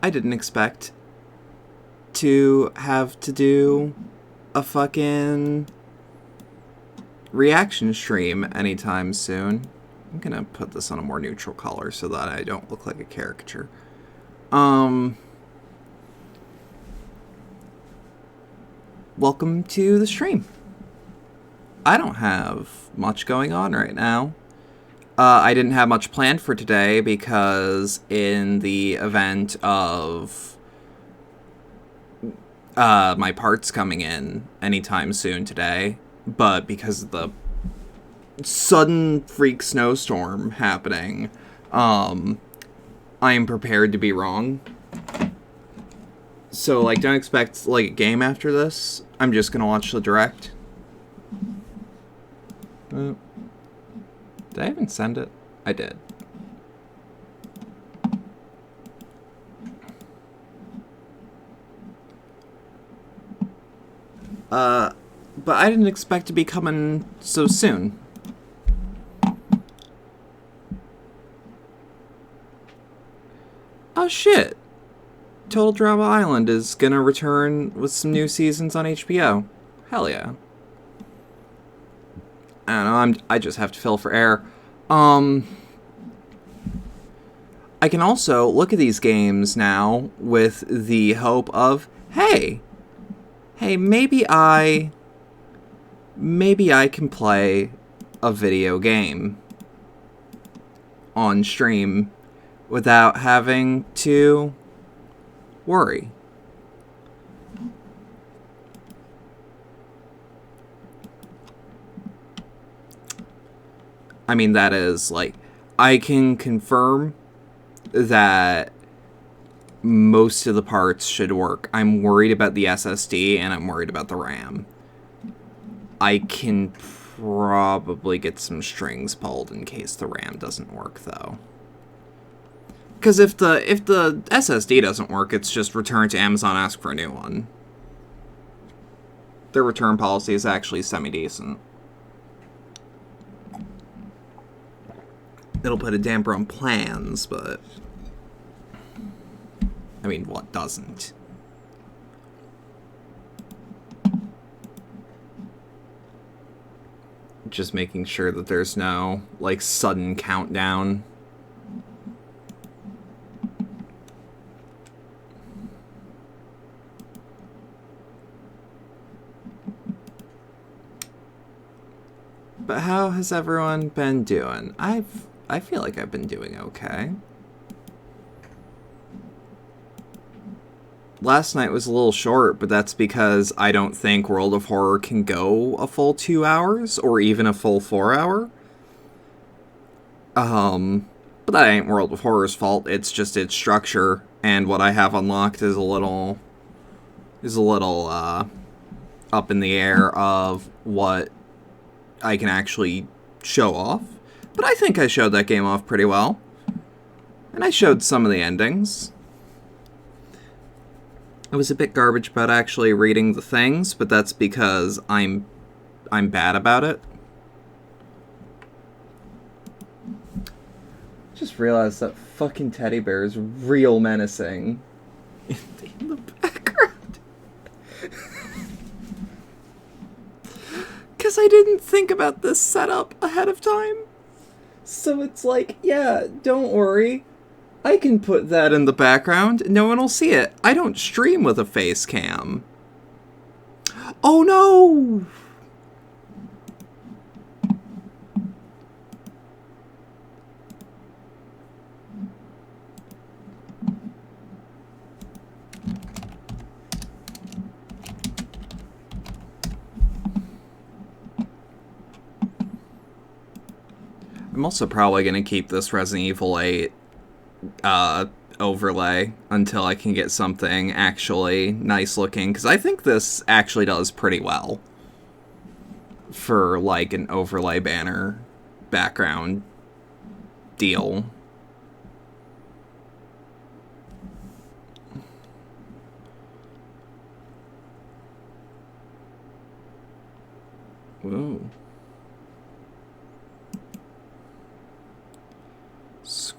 I didn't expect to have to do a fucking reaction stream anytime soon. I'm gonna put this on a more neutral color so that I don't look like a caricature. Welcome to the stream. I don't have much going on right now. I didn't have much planned for today because in the event of my parts coming in anytime soon today, but because of the sudden freak snowstorm happening, I am prepared to be wrong. So, like, don't expect, like, a game after this. I'm just gonna watch the direct. Did I even send it? I did. But I didn't expect to be coming so soon. Oh shit. Total Drama Island is gonna return with some new seasons on HBO. Hell yeah. I don't know, I just have to fill for air. I can also look at these games now with the hope of, hey, maybe I can play a video game on stream without having to worry. I mean, that is, like, I can confirm that most of the parts should work. I'm worried about the SSD and I'm worried about the RAM. I can probably get some strings pulled in case the RAM doesn't work, though. Because if the SSD doesn't work, it's just return to Amazon, ask for a new one. Their return policy is actually semi-decent. It'll put a damper on plans, but I mean, what doesn't? Just making sure that there's no, like, sudden countdown. But how has everyone been doing? I feel like I've been doing okay. Last night was a little short, but that's because I don't think World of Horror can go a full 2 hours, or even a full 4 hour. But that ain't World of Horror's fault, it's just its structure, and what I have unlocked is a little, up in the air of what I can actually show off. But I think I showed that game off pretty well. And I showed some of the endings. I was a bit garbage about actually reading the things, but that's because I'm bad about it. Just realized that fucking teddy bear is real menacing in the background. Because I didn't think about this setup ahead of time. So it's like, yeah, don't worry. I can put that in the background. No one will see it. I don't stream with a face cam. Oh no! I'm also probably going to keep this Resident Evil 8 overlay until I can get something actually nice looking, because I think this actually does pretty well for, like, an overlay banner background deal. Whoa.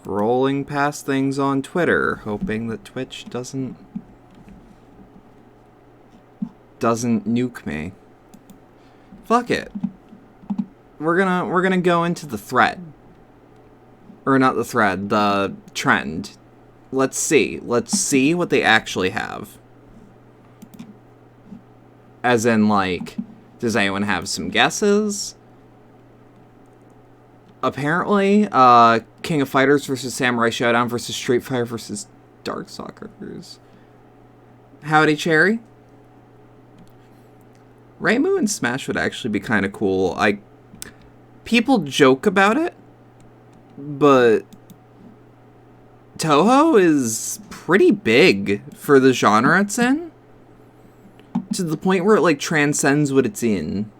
Scrolling past things on Twitter, hoping that Twitch doesn't nuke me. Fuck it. We're gonna go into the thread. Or not the thread, the trend. Let's see what they actually have. As in, like, does anyone have some guesses? Apparently, King of Fighters versus Samurai Showdown versus Street Fighter versus Darkstalkers. Howdy, Cherry. Reimu and Smash would actually be kind of cool. People joke about it, but Toho is pretty big for the genre it's in, to the point where it, like, transcends what it's in.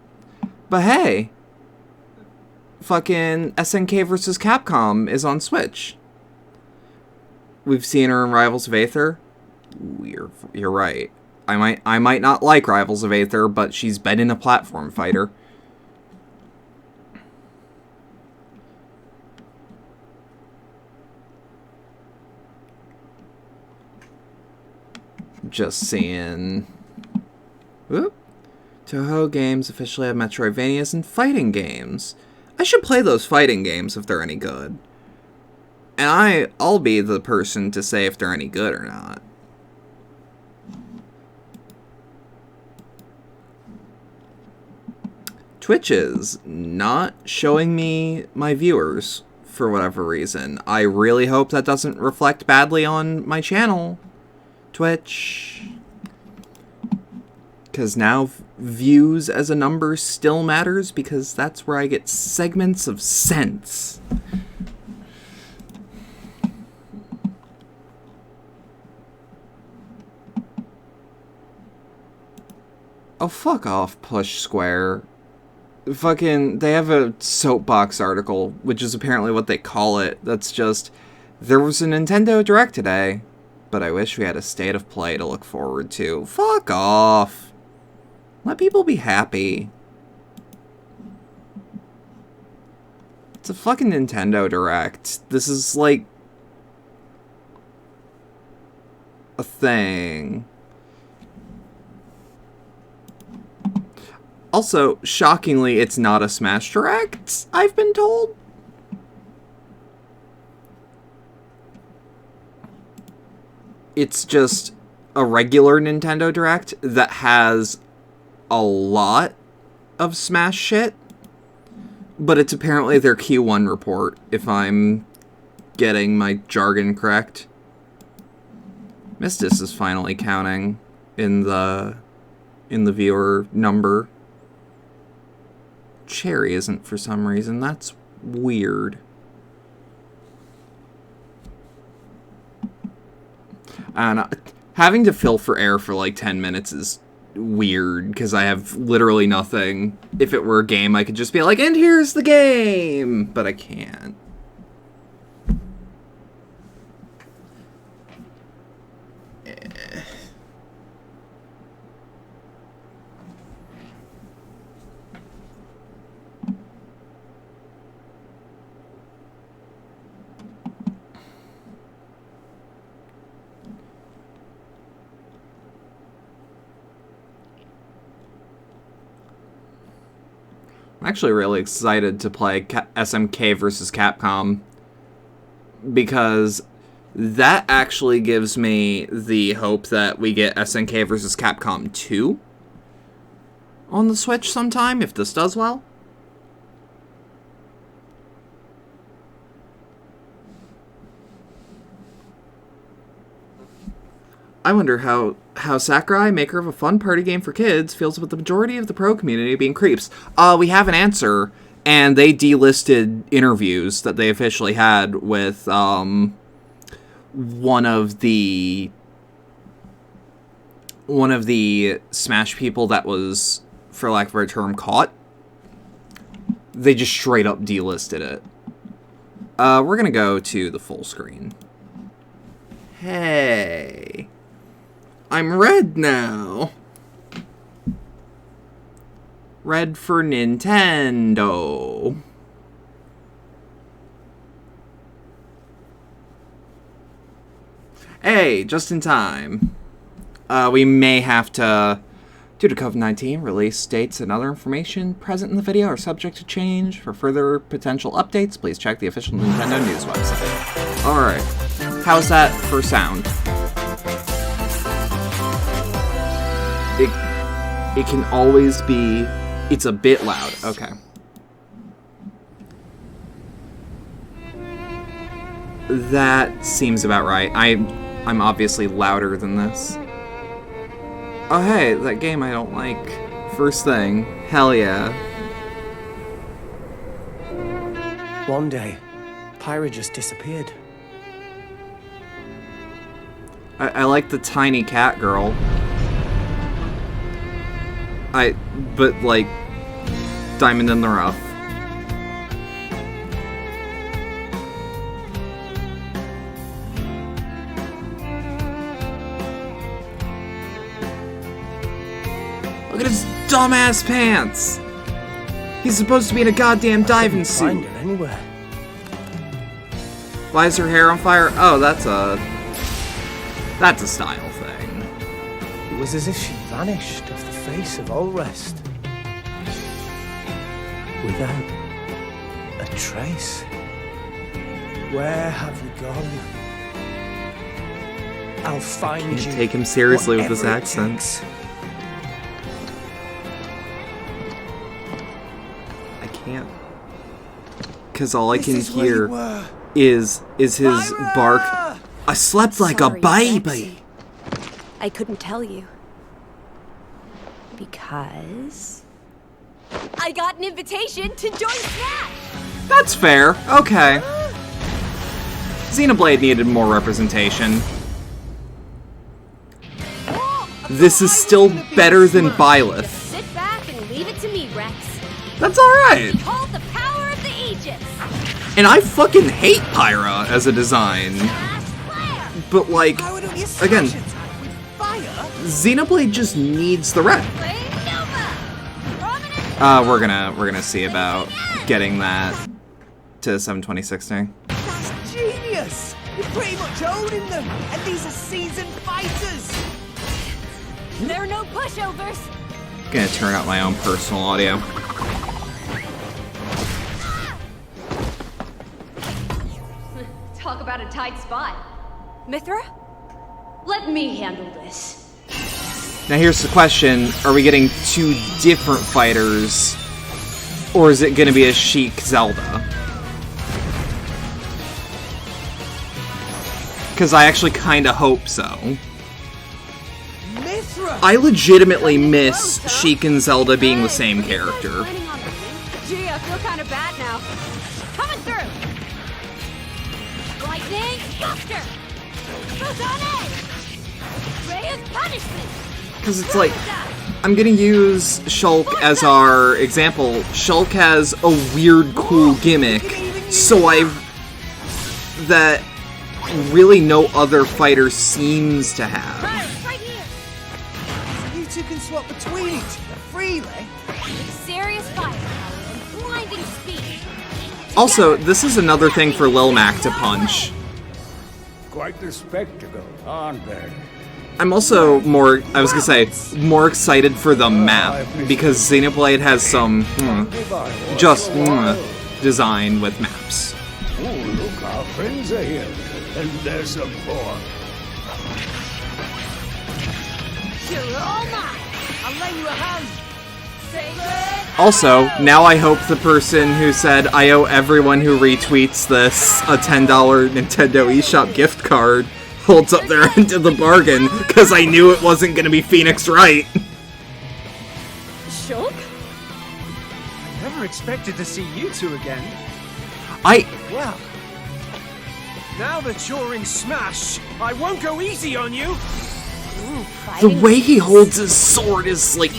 But hey, fucking SNK versus Capcom is on Switch. We've seen her in Rivals of Aether. You're right. I might not like Rivals of Aether, but she's been in a platform fighter. Just seeing. Whoop. Toho games officially have Metroidvanias and fighting games. I should play those fighting games if they're any good. And I'll be the person to say if they're any good or not. Twitch is not showing me my viewers for whatever reason. I really hope that doesn't reflect badly on my channel, Twitch. Because now views as a number still matters, because that's where I get segments of cents. Oh, fuck off, Push Square. Fucking, they have a soapbox article, which is apparently what they call it. That's just, there was a Nintendo Direct today, but I wish we had a State of Play to look forward to. Fuck off. Let people be happy. It's a fucking Nintendo Direct. This is, like, a thing. Also, shockingly, it's not a Smash Direct, I've been told. It's just a regular Nintendo Direct that has a lot of Smash shit. But it's apparently their Q1 report, if I'm getting my jargon correct. Mistis is finally counting in the viewer number. Cherry isn't for some reason. That's weird. And having to fill for air for like 10 minutes is weird, because I have literally nothing. If it were a game, I could just be like, and here's the game! But I can't. I'm actually really excited to play SMK versus Capcom, because that actually gives me the hope that we get SNK versus Capcom 2 on the Switch sometime, if this does well. I wonder how Sakurai, maker of a fun party game for kids, feels about the majority of the pro community being creeps. We have an answer, and they delisted interviews that they officially had with one of the Smash people that was, for lack of a better term, caught. They just straight up delisted it. We're gonna go to the full screen. Hey. I'm red now. Red for Nintendo. Hey, just in time. We may have to, due to COVID-19, release dates and other information present in the video are subject to change. For further potential updates, please check the official Nintendo News website. Alright, how's that for sound? It can always be, it's a bit loud. Okay. That seems about right. I'm obviously louder than this. Oh hey, that game I don't like. First thing. Hell yeah. One day, Pyra just disappeared. I like the tiny cat girl. But like, diamond in the rough. Look at his dumbass pants! He's supposed to be in a goddamn diving suit. Find her anywhere. Why is her hair on fire? Oh, that's a style thing. It was as if she vanished off the face of all rest. Without a trace. Where have you gone? I'll find you. Take him seriously with this accent. I can't. Because all I can hear is his bark. I slept like a baby. I couldn't tell you. Because I got an invitation to join Smash! That's fair. Okay. Xenoblade needed more representation. This is still better than Byleth. Sit back and leave it to me, Rex. That's alright. Behold the power of the Aegis! And I fucking hate Pyra as a design. But like, again, Xenoblade just needs the rep. We're gonna see about getting that to 72060. That's genius! You're pretty much owning them, and these are seasoned fighters. There are no pushovers. Gonna turn out my own personal audio. Talk about a tight spot. Mithra? Let me handle this. Now here's the question, are we getting two different fighters, or is it gonna be a Sheik Zelda? Because I actually kinda hope so. Mithra! I legitimately miss Sheik and Zelda being the same character. Gee, I feel kind of bad now. Coming through! Lightning Buster! Photon Ray of Punishment! Because it's like, I'm gonna use Shulk as our example. Shulk has a weird, cool gimmick, that really no other fighter seems to have. Right here! You two can swap between each other freely. Serious firepower and blinding speed. Also, this is another thing for Lil Mac to punch. Quite the spectacle, aren't they? I'm also more excited for the map, because Xenoblade has some, design with maps. Oh, look, our friends are here. And there's some more. You're all mine. I'll lend you a hand. Also, now I hope the person who said I owe everyone who retweets this a $10 Nintendo eShop gift card holds up their end of the bargain, because I knew it wasn't going to be Phoenix Wright. Shulk? I never expected to see you two again. Well, now that you're in Smash, I won't go easy on you. The way he holds his sword is, like,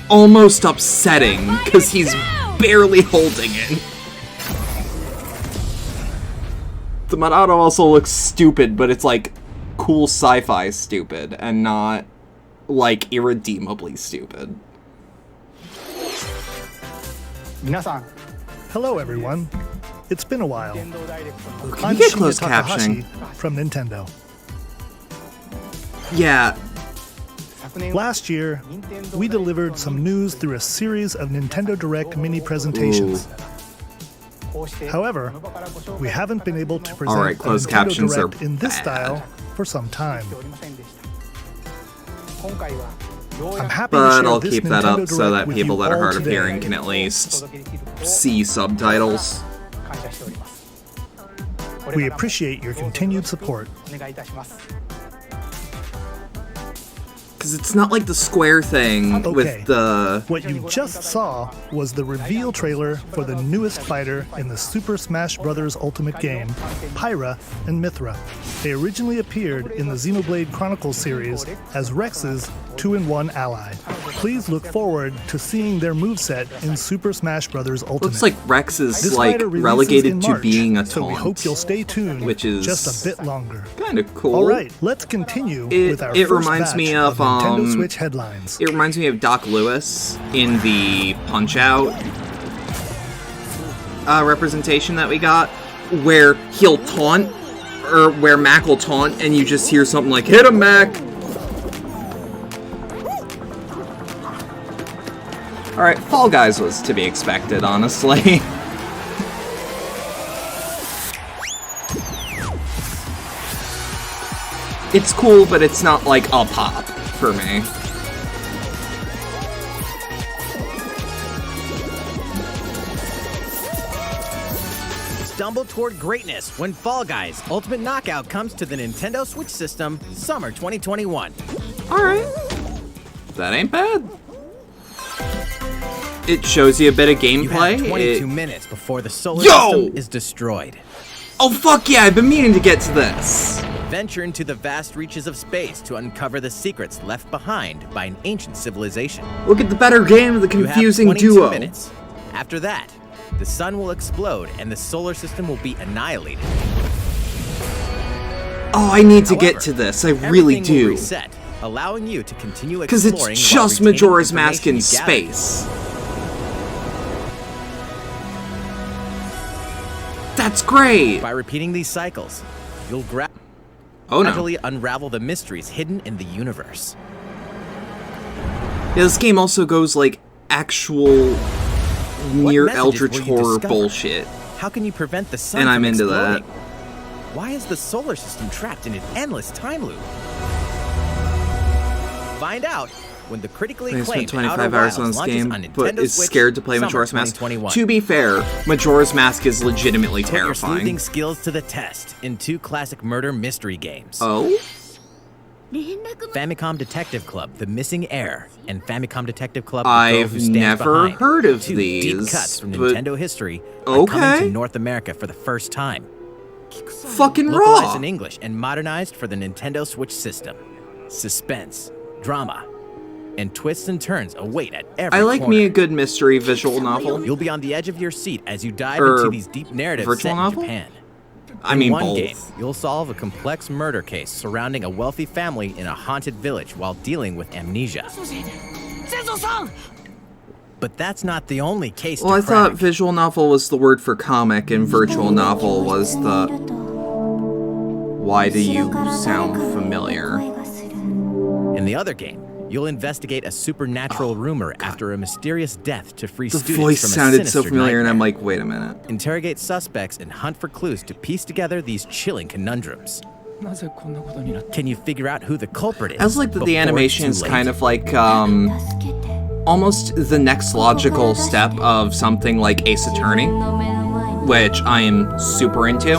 almost upsetting, because he's barely holding it. The Monado also looks stupid, but it's, like, cool sci-fi stupid, and not, like, irredeemably stupid. Minasan. Hello, everyone. It's been a while. Can I'm you get Shinya closed Takahashi captioning? from Nintendo. Yeah. Last year, we delivered some news through a series of Nintendo Direct mini presentations. However, we haven't been able to present Alright, a closed Nintendo captions Direct are in this bad. style for some time. I'm happy to But share I'll this keep that Nintendo up so Direct that with people you that are all hard of today. hearing can at least see subtitles. We appreciate your continued support. Because it's not like the Square thing Okay. with the... What you just saw was the reveal trailer for the newest fighter in the Super Smash Bros. Ultimate game, Pyra and Mithra. They originally appeared in the Xenoblade Chronicles series as Rex's 2-in-1 ally. Please look forward to seeing their moveset in Super Smash Bros. Ultimate. Looks like Rex is This like fighter releases relegated in to March, being a so we hope taunt, you'll stay tuned which is just a bit longer. kind of cool. All right, let's continue with our it first reminds batch me of of, Nintendo Switch headlines. It reminds me of Doc Lewis in the Punch-Out representation that we got, where he'll taunt, or where Mac will taunt, and you just hear something like, "Hit him, Mac!" Alright, Fall Guys was to be expected, honestly. It's cool, but it's not like a pop for me. Stumble toward greatness when Fall Guys Ultimate Knockout comes to the Nintendo Switch system summer 2021. Alright. That ain't bad. It shows you a bit of You have gameplay. 22 minutes before the solar Yo! system is destroyed. Oh fuck yeah, I've been meaning to get to this. Venture into the vast reaches of space to uncover the secrets left behind by an ancient civilization. Look at the better game of the You have confusing 22 duo. minutes. After that, the sun will explode and the solar system will be annihilated. Oh, I need to However, get to this. I really everything will do. reset, allowing you to continue Because exploring it's while just retaining Majora's Mask in information you gathered. space. That's great. By repeating these cycles, you'll Oh no. gradually unravel the mysteries hidden in the universe. Yeah, this game also goes like actual near messages Eldritch will you horror discover? bullshit. How can you prevent the sun And I'm from into exploding? that. Why is the solar system trapped in an endless time loop? Find out when the critically I acclaimed spent 25 Outer hours Wilds on this launches game, on but Nintendo is Switch scared to play summer Majora's Mask. 2021. To be fair, Majora's Mask is legitimately Put your sleuthing terrifying. skills to the test in two classic murder mystery games. Oh? Famicom Detective Club: The Missing Heir and Famicom Detective Club: The Girl I've Who Stands never Behind. heard of Two these, deep cuts from but- Nintendo history are coming Okay. to North America for the first time. Fucking Localized raw. in English and modernized for the Nintendo Switch system. Suspense, drama, and twists and turns await at every I like corner. me a good mystery visual novel. You'll be on the edge of your seat as you dive Or into these deep narratives virtual set novel? in Japan. I In mean one both. game, you'll solve a complex murder case surrounding a wealthy family in a haunted village while dealing with amnesia. But that's not the only case Well, to I thought crack. visual novel was the word for comic, and virtual novel was the... Why do you sound familiar? In the other game, you'll investigate a supernatural rumor after a mysterious death to free The students voice from a sounded so sinister familiar, and I'm nightmare. like, wait a minute. Interrogate suspects and hunt for clues to piece together these chilling conundrums. Can you figure out who the culprit is? I also like that the before animation it's is too kind late? of like, almost the next logical step of something like Ace Attorney, which I am super into.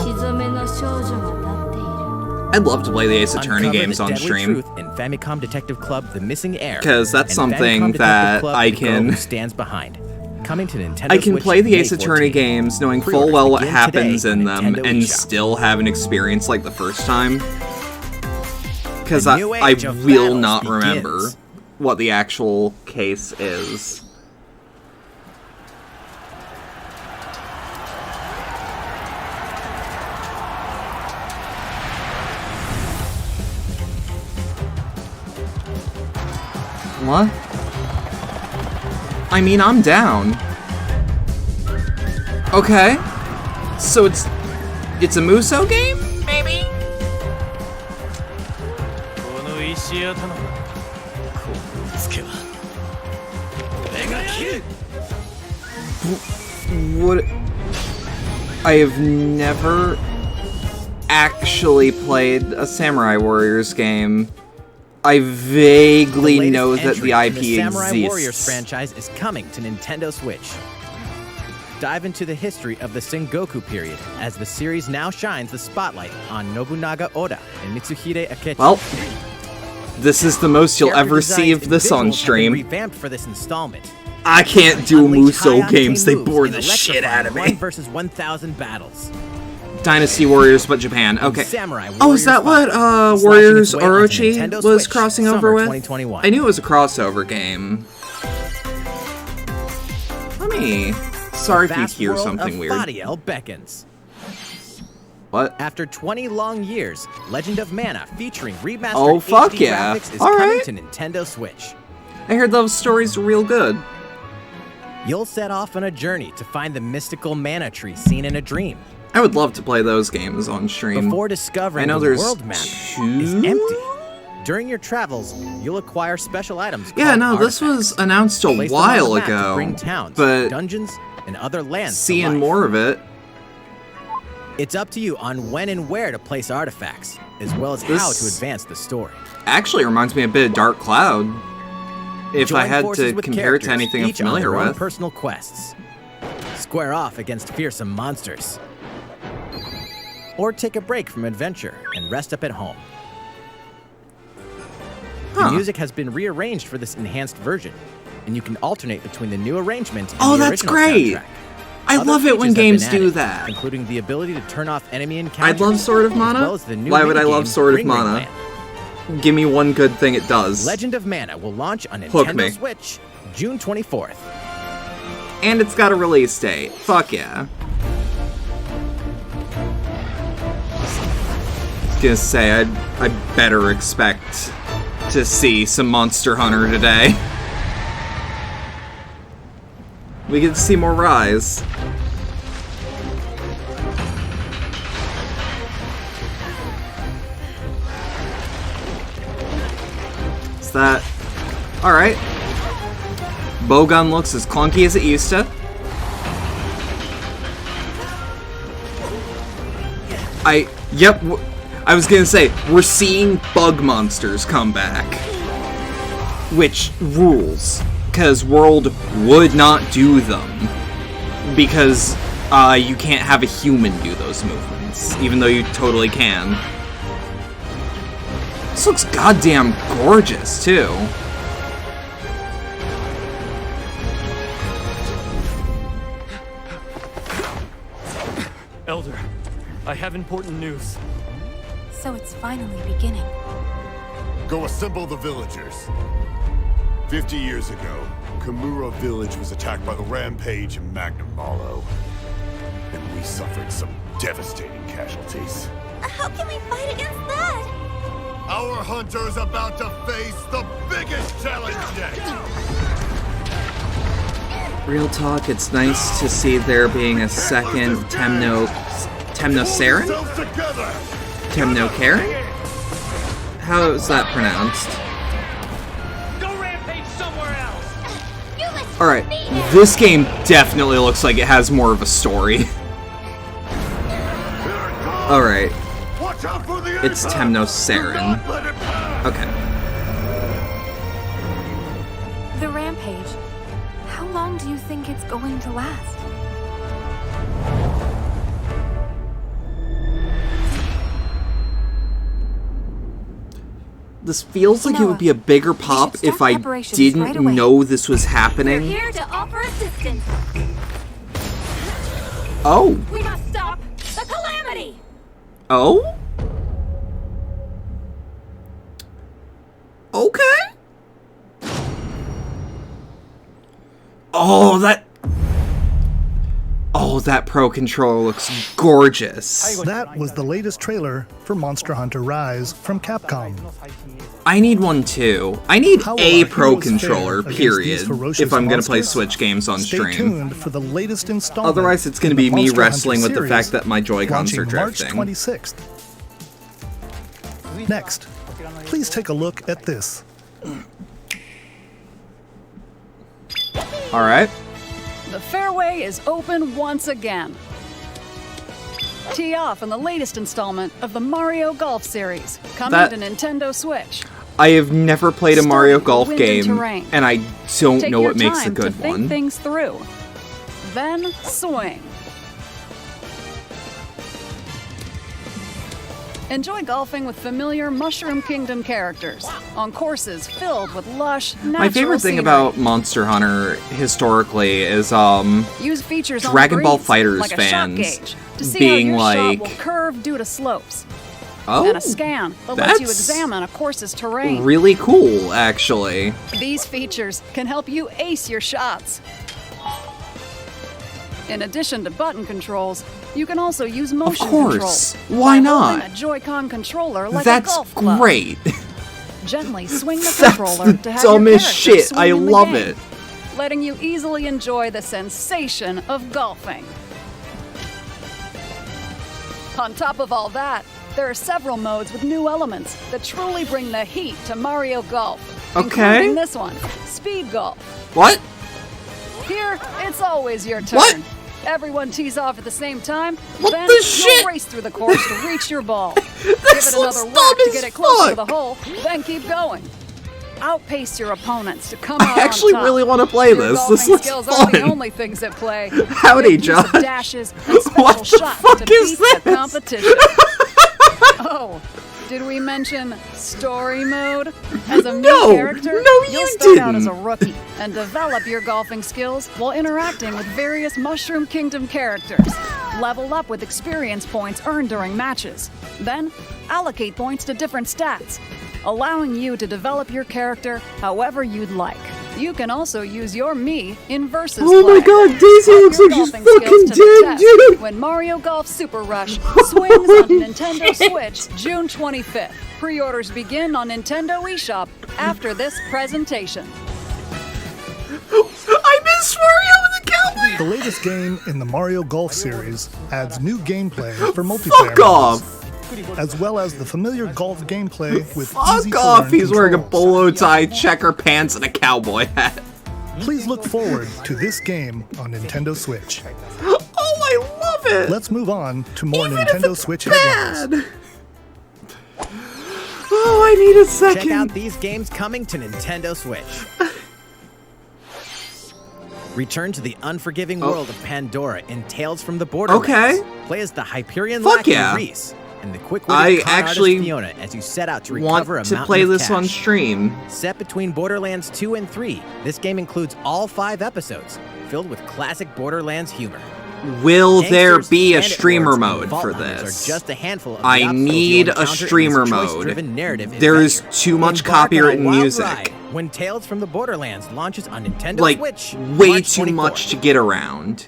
I'd love to play the Ace Attorney Uncover games the on deadly stream. truth in Famicom Detective Club: The Missing Heir. 'Cause that's and something Famicom Detective that Club, I The Girl can- Who Stands Behind. Coming to Nintendo I can Switch play the May Ace Attorney 14th. games knowing full Pre-orders well what begin happens today in on them Nintendo and eShop. still have an experience like the first time. Because The I new age of will battles not begins. remember what the actual case is. What? I mean, I'm down. Okay. So it's a Muso game, maybe? What? I have never actually played a Samurai Warriors game. I vaguely know that the IP the Samurai Warriors exists. franchise is coming to Nintendo Switch. Dive into the history of the Sengoku period as the series now shines the spotlight on Nobunaga Oda and Mitsuhide Akechi. Well, this is the most you'll Character ever see designs of this and on visuals have been stream. revamped for this installment. I can't do Unleash Muso high-octane games, they moves bore in the shit out of electrifying me. 1 versus 1,000 battles. Dynasty Warriors, but Japan. Okay. Samurai Oh, is that Warriors what 5, Warriors slashing its way onto Orochi Nintendo was Switch, crossing summer over with? 2021. I knew it was a crossover game. Let me... Sorry if you Vast hear world something of weird. Fadiel beckons. What? After 20 long years, Legend of Mana featuring remastered Oh, fuck HD yeah. graphics is All coming right. to Nintendo Switch. I heard those stories were real good. You'll set off on a journey to find the mystical mana tree seen in a dream. I would love to play those games on stream. Before discovering I know the there's world map two? is empty. During your travels, you'll acquire special items Yeah, called no, this was artifacts. announced a Place them on the while map to ago, bring towns, but dungeons, and other lands to seeing life. more of it, It's up to you on when and where to place artifacts, as well as how to This- advance the story. actually reminds me a bit of Dark Cloud. If I Join had forces to with compare it to characters, anything I'm each on familiar their own with. personal quests. Square off against fearsome monsters. Or take a break from adventure and rest up at home. The Huh. music has been rearranged for this enhanced version, and you can alternate between the new arrangement and Oh, the that's original great. soundtrack. I Other love it when features have been games do added, that. including the ability to turn off enemy encounters. I'd love Sword of Mana. As well as the new Why would I love minigame, Sword of Ring Ring Mana? Land. Give me one good thing it does. Legend of Mana will launch on Hook Nintendo me. Switch June 24th. And it's got a release date. Fuck yeah. I was gonna say, I better expect to see some Monster Hunter today. We get to see more Rise. Is that... Alright. Bowgun looks as clunky as it used to. Yep, I was gonna say, we're seeing bug monsters come back. Which rules, because World would not do them. Because you can't have a human do those movements, even though you totally can. This looks goddamn gorgeous, too. Elder, I have important news. So it's finally beginning. Go assemble the villagers. 50 years ago, Kamura village was attacked by the Rampage and Magnum Malo. And we suffered some devastating casualties. How can we fight against that? Our hunter's about to face the biggest challenge yet! Real talk, it's nice to see there being a second Temno Saren? Yourselves together! Temno Karen? How is that pronounced? Go rampage somewhere else! Alright, this game definitely looks like it has more of a story. Alright, Watch out for the it's impact! Temno Do Saren. not let it pass! Okay. The rampage. How long do you think it's going to last? This feels like it would be a bigger pop start if I preparations didn't right away. know this was We're happening. here to offer assistance. Oh. We must stop the calamity. Oh? Okay. Oh, that Pro Controller looks gorgeous. That was the latest trailer for Monster Hunter Rise from Capcom. I need one too. I need How will a our Pro heroes Controller, fare against period, these ferocious if I'm gonna play monsters? Switch games on Stay stream. tuned for the latest installment. Otherwise, it's gonna in be the me Monster wrestling Hunter with the series, fact that my Joy-Cons are launching March drifting. 26th. Next, Please take a look at this. All right. The fairway is open once again. Tee off in the latest installment of the Mario Golf series, coming to Nintendo Switch. I have never played a Mario Golf Wind and game, terrain. and I don't Take know your what makes a time good to think one. things through. Then swing. Enjoy golfing with familiar Mushroom Kingdom characters on courses filled with lush, natural My favorite thing scenery. about Monster Hunter historically is Use features on Dragon the Ball greens, FighterZ like a fans shot gauge, to see being how your like, shot will curve due to slopes. oh, And a scan that lets you that's examine a course's terrain. really cool, actually. These features can help you ace your shots. In addition to button controls, you can also use motion course. controls. Why by not? holding a Joy-Con controller like a That's golf club. great. Gently swing the That's controller the to have your dumbest character shit. swing I in the love game, it. letting you easily enjoy the sensation of golfing. On top of all that, there are several modes with new elements that truly bring the heat to Mario Golf. Okay. Including this one, Speed Golf. What? Here, it's always your turn. What? Everyone tees off at the same time, What then the you'll shit? race through the course to reach your ball. Give This it looks another dumb whack to as get it closer to fuck. the hole, then keep going. Outpace your opponents to come out I actually on top. really want to play Your this. golfing This looks skills aren't the fun. only things at play. Howdy, Make use of Josh. dashes and special What the shots fuck to is beat this? the competition. Oh, did we mention story mode? As a new No, character, no, you'll you start out as a didn't. rookie and develop your golfing skills while interacting with various Mushroom Kingdom characters. Level up with experience points earned during matches. Then, allocate points to different stats, allowing you to develop your character however you'd like. You can also use your Mii in versus Oh my play. god, Daisy Put looks your like she's golfing skills fucking to the dead, test dude! when Mario Golf Super Rush swings on Nintendo Switch June 25th. Pre-orders begin on Nintendo eShop after this presentation. I miss Mario and the Cowboy! The latest game in the Mario Golf series adds new gameplay for multiplayer Fuck off! modes, as well as the familiar golf gameplay with Fuck easy to off! learn He's wearing a controls. bolo tie, checker pants, and a cowboy hat. Please look forward to this game on Nintendo Switch. Oh, I love it! Let's move on to more Even if Nintendo it's Switch headlines. bad. Oh, I need a second. Check out these games coming to Nintendo Switch. Return to the unforgiving world of Pandora in Tales from the Borderlands. Okay. Play as the Hyperion Fuck lackey yeah. Reese and the quick-witted I con actually artist Fiona as you set out to Want recover a to mountain play of this cash. on stream. Set between Borderlands 2 and 3, this game includes all 5 episodes, filled with classic Borderlands humor. Will there Gangsters, be a bandit streamer lords, and mode vault for hunters this? Are just a handful of the I obstacles need you'll a encounter in streamer this mode. choice-driven narrative There is adventure. too much Embark on a copyright wild music. ride when Tales from the Borderlands launches on Nintendo Like, Switch, way March too 24th. much to get around.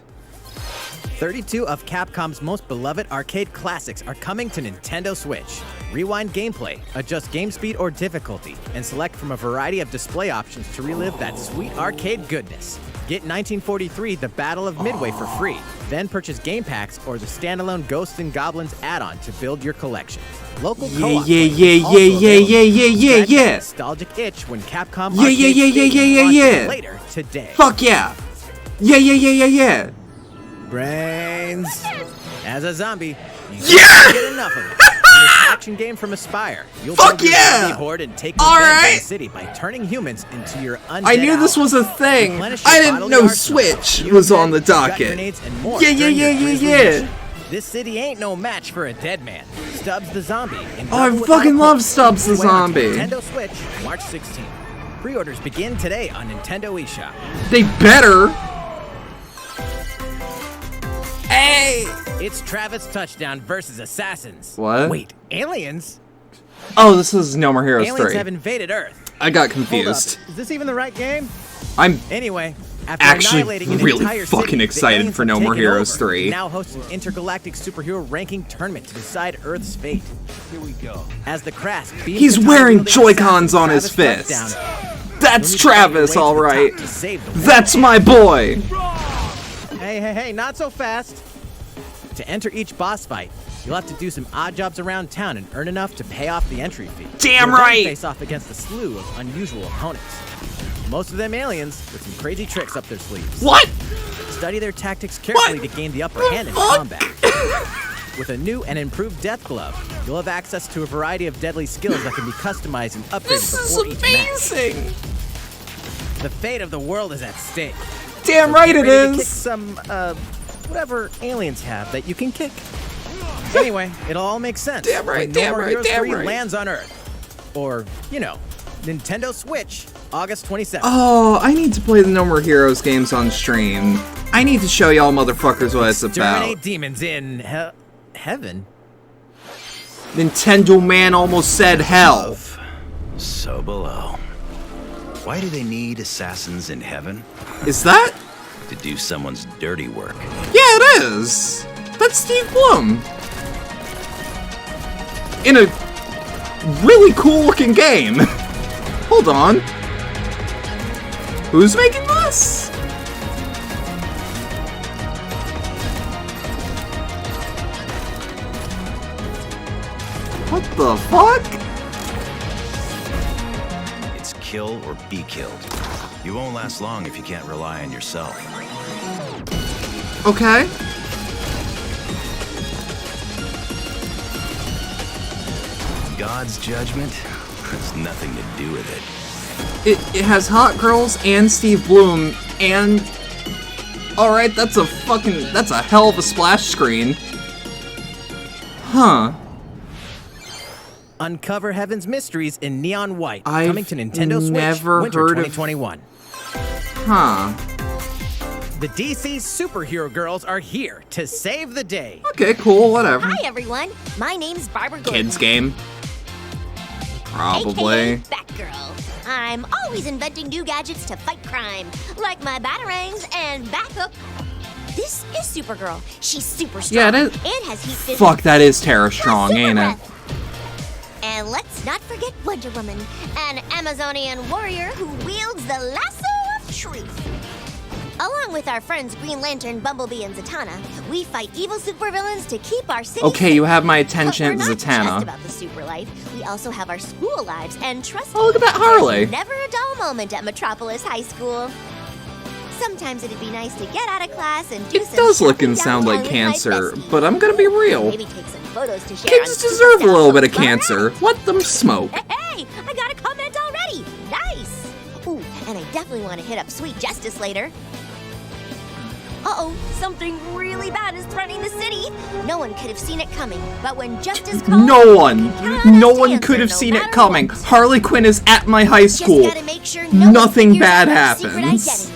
32 of Capcom's most beloved arcade classics are coming to Nintendo Switch. Rewind gameplay, adjust game speed or difficulty, and select from a variety of display options to relive that sweet arcade goodness. Get 1943 The Battle of Midway for free, then purchase game packs or the standalone Ghosts and Goblins add-on to build your collection. Local Yeah, co-op yeah, play yeah, is also yeah, yeah, available. yeah, yeah, yeah, Scratch that yeah. nostalgic itch when Capcom Yeah, yeah, Arcade yeah, yeah, Stadium yeah, yeah, launches yeah. later today. Fuck yeah. Yeah, yeah, yeah, yeah, yeah. Brains. As a zombie, you Yeah! can't get enough of it. In this action game from Aspire, you'll Fuck build your yeah! zombie horde and take All revenge on right. the city by turning humans into your undead I knew this allies. was a thing. Replenish your I didn't bodily know arsenal, Switch use was on the meds, gut docket. grenades, and more Yeah, yeah, during your yeah, yeah, grisly yeah. mission. This city ain't no match for a dead man. Stubbs the zombie. And Oh, I double fucking without a love hook. Stubbs the Wait until zombie. Nintendo Switch, March 16th. Pre-orders begin today on Nintendo eShop. They better. Hey. It's Travis Touchdown versus Assassins. What? Wait, aliens? Oh, this is No More Heroes Aliens 3. have invaded Earth. I got Hold up, confused. is this even the right game? I'm Anyway, after actually annihilating an really entire fucking city, the excited aliens for have No More taken Heroes over. 3. Now hosts an intergalactic superhero ranking tournament to decide Earth's fate. Here we go. As the Crask beams He's the wearing time-wielding Joy-Cons assassin on his Travis fist. Touchdown. That's You'll need to fight your Travis, way to all the top right. to save the world. That's my boy. Hey, not so fast. To enter each boss fight, you'll have to do some odd jobs around town and earn enough to pay off the entry fee. Damn You'll then right! face off against a slew of unusual opponents. Most of them aliens with some crazy tricks up their sleeves. What? Study their tactics carefully to gain the upper hand in combat. With a new and improved death glove, you'll have access to a variety of deadly skills that can be customized and upgraded This before is each match. amazing! The fate of the world is at stake. Damn So right get it ready to is! kick some, whatever aliens have that you can kick. Anyway, it'll all make sense. Damn right, when No damn More right, Heroes damn 3 right. lands on Earth. Or, Nintendo Switch, August 27th. Oh, I need to play the No More Heroes games on stream. I need to show y'all motherfuckers what it's about. Exterminate demons in heaven. Nintendo man almost said hell. So below. Why do they need assassins in heaven? Is that? To do someone's dirty work. Yeah, it is. That's Steve Blum. In a really cool looking game. Hold on. Who's making this? What the fuck? It's kill or be killed. You won't last long if you can't rely on yourself. Okay. God's judgment has nothing to do with it. It has hot girls and Steve Blum and... Alright, that's a hell of a splash screen. Huh. Uncover Heaven's mysteries in neon white. I've coming to Nintendo Switch never winter heard of- 2021. Huh. The DC superhero girls are here to save the day. Okay, cool, whatever. Hi, everyone. My name's Barbara Gordon. Kids game. Probably. AKA Batgirl. I'm always inventing new gadgets to fight crime, like my batarangs and Bathook. This is Supergirl. She's super strong Yeah, it is. and has heat vision. Fuck, that is Terra Plus Strong, super ain't it? breath. And let's not forget Wonder Woman, an Amazonian warrior who wields the lasso of truth. Along with our friends Green Lantern, Bumblebee, and Zatanna, we fight evil supervillains to keep our city Okay, safe. you have my But attention, we're not just Zatanna. about the super life. We also have our school lives, and trust Oh, look at me, that Harley. there's never a dull moment at Metropolis High School. Sometimes it'd be nice to get out of class and do It some does look shopping and sound like downtown with my cancer, besties. but I'm gonna be real. Maybe take some photos to share Kids on deserve a Superstar little bit of Photo cancer. Let them smoke. Hey, I got a comment already. Nice. Ooh, and I definitely want to hit up Sweet Justice later. Uh-oh, something really bad is threatening the city. No one could have seen it coming, but when justice calls, No one. you can count on No us to one answer could have no seen it matter coming. what. Harley Quinn is at my high Just school. gotta make sure no one Nothing figures bad out our secret happens. identities.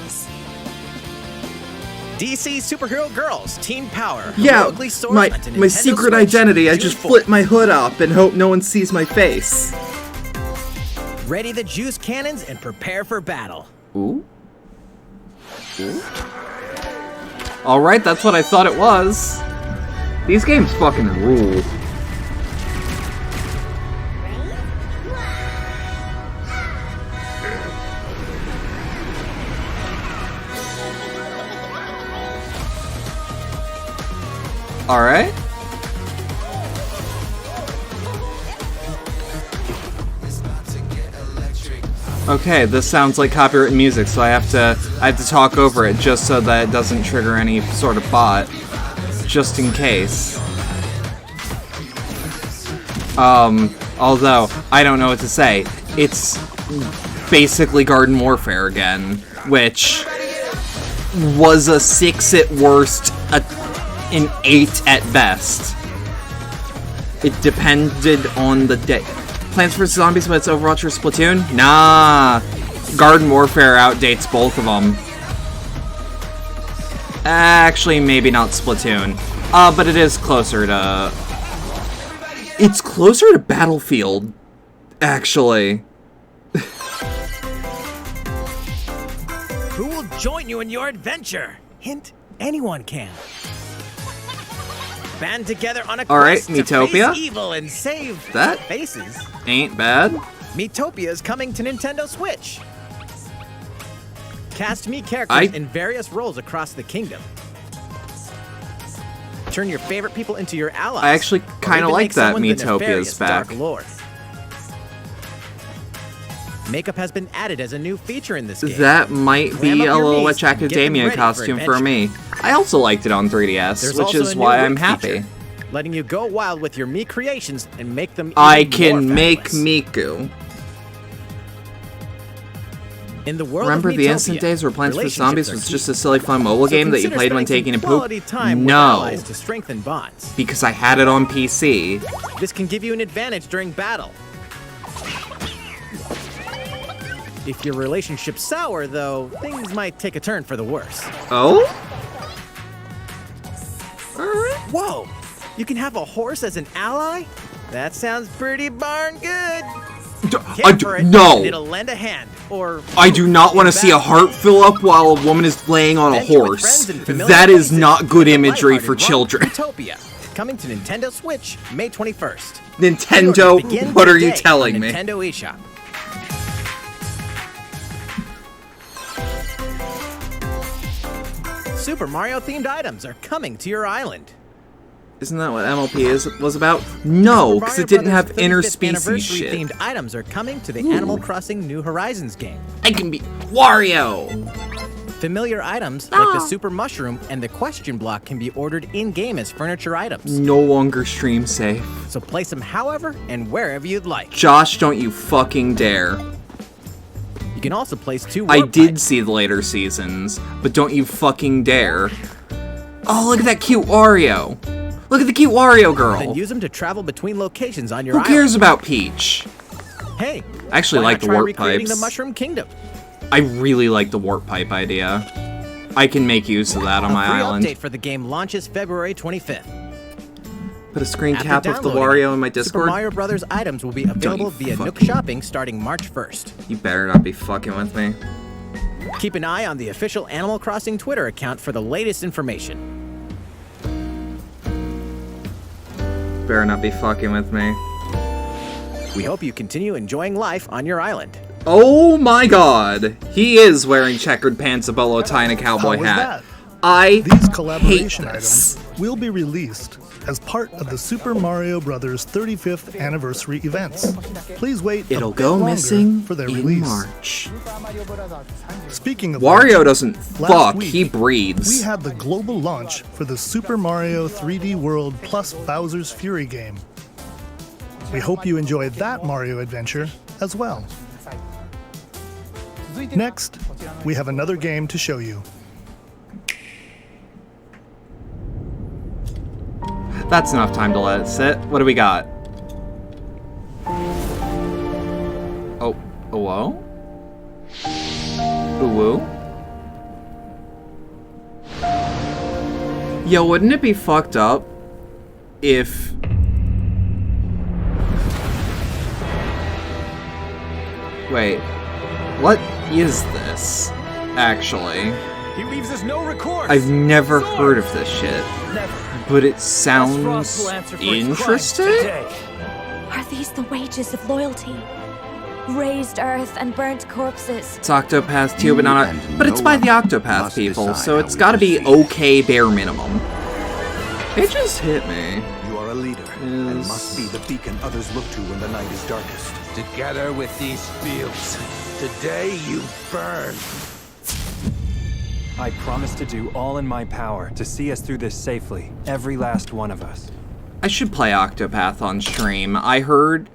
DC superhero girls, Teen Power. Yeah, heroically soars my onto my Nintendo secret Switch, identity. I June just 4th. flip my hood up and hope no one sees my face. Ready the juice cannons and prepare for battle. Ooh. Ooh. Alright, that's what I thought it was. These games fucking rule. Alright. Okay, this sounds like copyright music, so I have to talk over it just so that it doesn't trigger any sort of bot. Just in case. Although, I don't know what to say. It's basically Garden Warfare again, which was a 6 at worst, an 8 at best. It depended on the day. Plants vs. Zombies, but it's Overwatch or Splatoon? Nah. Garden Warfare outdates both of them. Actually, maybe not Splatoon. But it is closer to... It's closer to Battlefield, actually. Who will join you in your adventure? Hint, anyone can. Band together on a Alright, quest to Miitopia. face evil and save That faces. ain't bad. Miitopia is coming to Nintendo Switch. Cast me characters in various roles across the kingdom. Turn your favorite people into your allies. I actually kind of like that Miitopia's back. Dark Lord. Makeup has been added as a new feature in this game. That might be a Little Witch Academia costume for me. I also liked it on 3DS, which is why I'm happy. Letting you go wild with your Mii creations and make them even I can more make fabulous. Miku. In the world Remember of the Miitopia, instant days where Plants vs. Zombies was relationships are just key. a silly fun mobile game that you consider played when spending taking a some poop? quality time with No, allies to strengthen bonds. because I had it on PC. This can give you an advantage during battle. If your relationship's sour, though, things might take a turn for the worse. Oh? Whoa! You can have a horse as an ally? That sounds pretty darn good. Care for it, no. and it'll lend a hand, or I do not want to see a heart fill up while a woman is laying on a horse. That is not good imagery for children. Miitopia, coming to Nintendo Switch May 21st. Nintendo, what are you telling me? Nintendo eShop. Super Mario themed items are coming to your island. Isn't that what MLP was about? No, because it didn't have interspecies shit. Themed items are coming to the Animal Crossing New Horizons game. I can be Wario! Familiar items like the Super Mushroom and the Question Block can be ordered in-game as furniture items. No longer stream safe. So place them however and wherever you'd like. Josh, don't you fucking dare. You can also place 2 I warp did pipes. see the later seasons, but don't you fucking dare. Oh, look at that cute Wario. Look at the cute Wario girl. Then use them to travel between locations on your Who island. cares about Peach? Hey, I actually why like not the try warp recreating pipes. the Mushroom Kingdom? I really like the warp pipe idea. I can make use of that on my A free island. update for the game launches February 25th. Put a screen After cap of the downloading Wario it, in my Super Discord. Mario Brothers items will be available via Nook Shopping starting March 1st. You better not be fucking with me. Keep an eye on the official Animal Crossing Twitter account for the latest information. Better not be fucking with me. We hope you continue enjoying life on your island. Oh my god! He is wearing checkered pants, a bolo tie, and a cowboy How was hat. that? I These collaboration hate this. items will be released as part of the Super Mario Bros. 35th anniversary events. Please wait It'll a bit go longer missing for their in release. March. Speaking of Wario which, doesn't last fuck, week, he breathes. we had the global launch for the Super Mario 3D World plus Bowser's Fury game. We hope you enjoyed that Mario adventure as well. Next, we have another game to show you. That's enough time to let it sit. What do we got? Oh, hello? Ooh. Yo, wouldn't it be fucked up if... Wait, what is this, actually? He leaves us no recourse. I've never heard of this shit, Never. but it Frost sounds will answer for his crimes interesting? today. Are these the wages of loyalty? Raised earth and burnt corpses. It's Octopath 2, but not... But it's by the Octopath people, so it's gotta be okay bare minimum. It just hit me. You are a leader, and must be the beacon others look to when the night is darkest. Together with these fields, today you burn. I promise to do all in my power to see us through this safely, every last one of us. I should play Octopath on stream. I heard...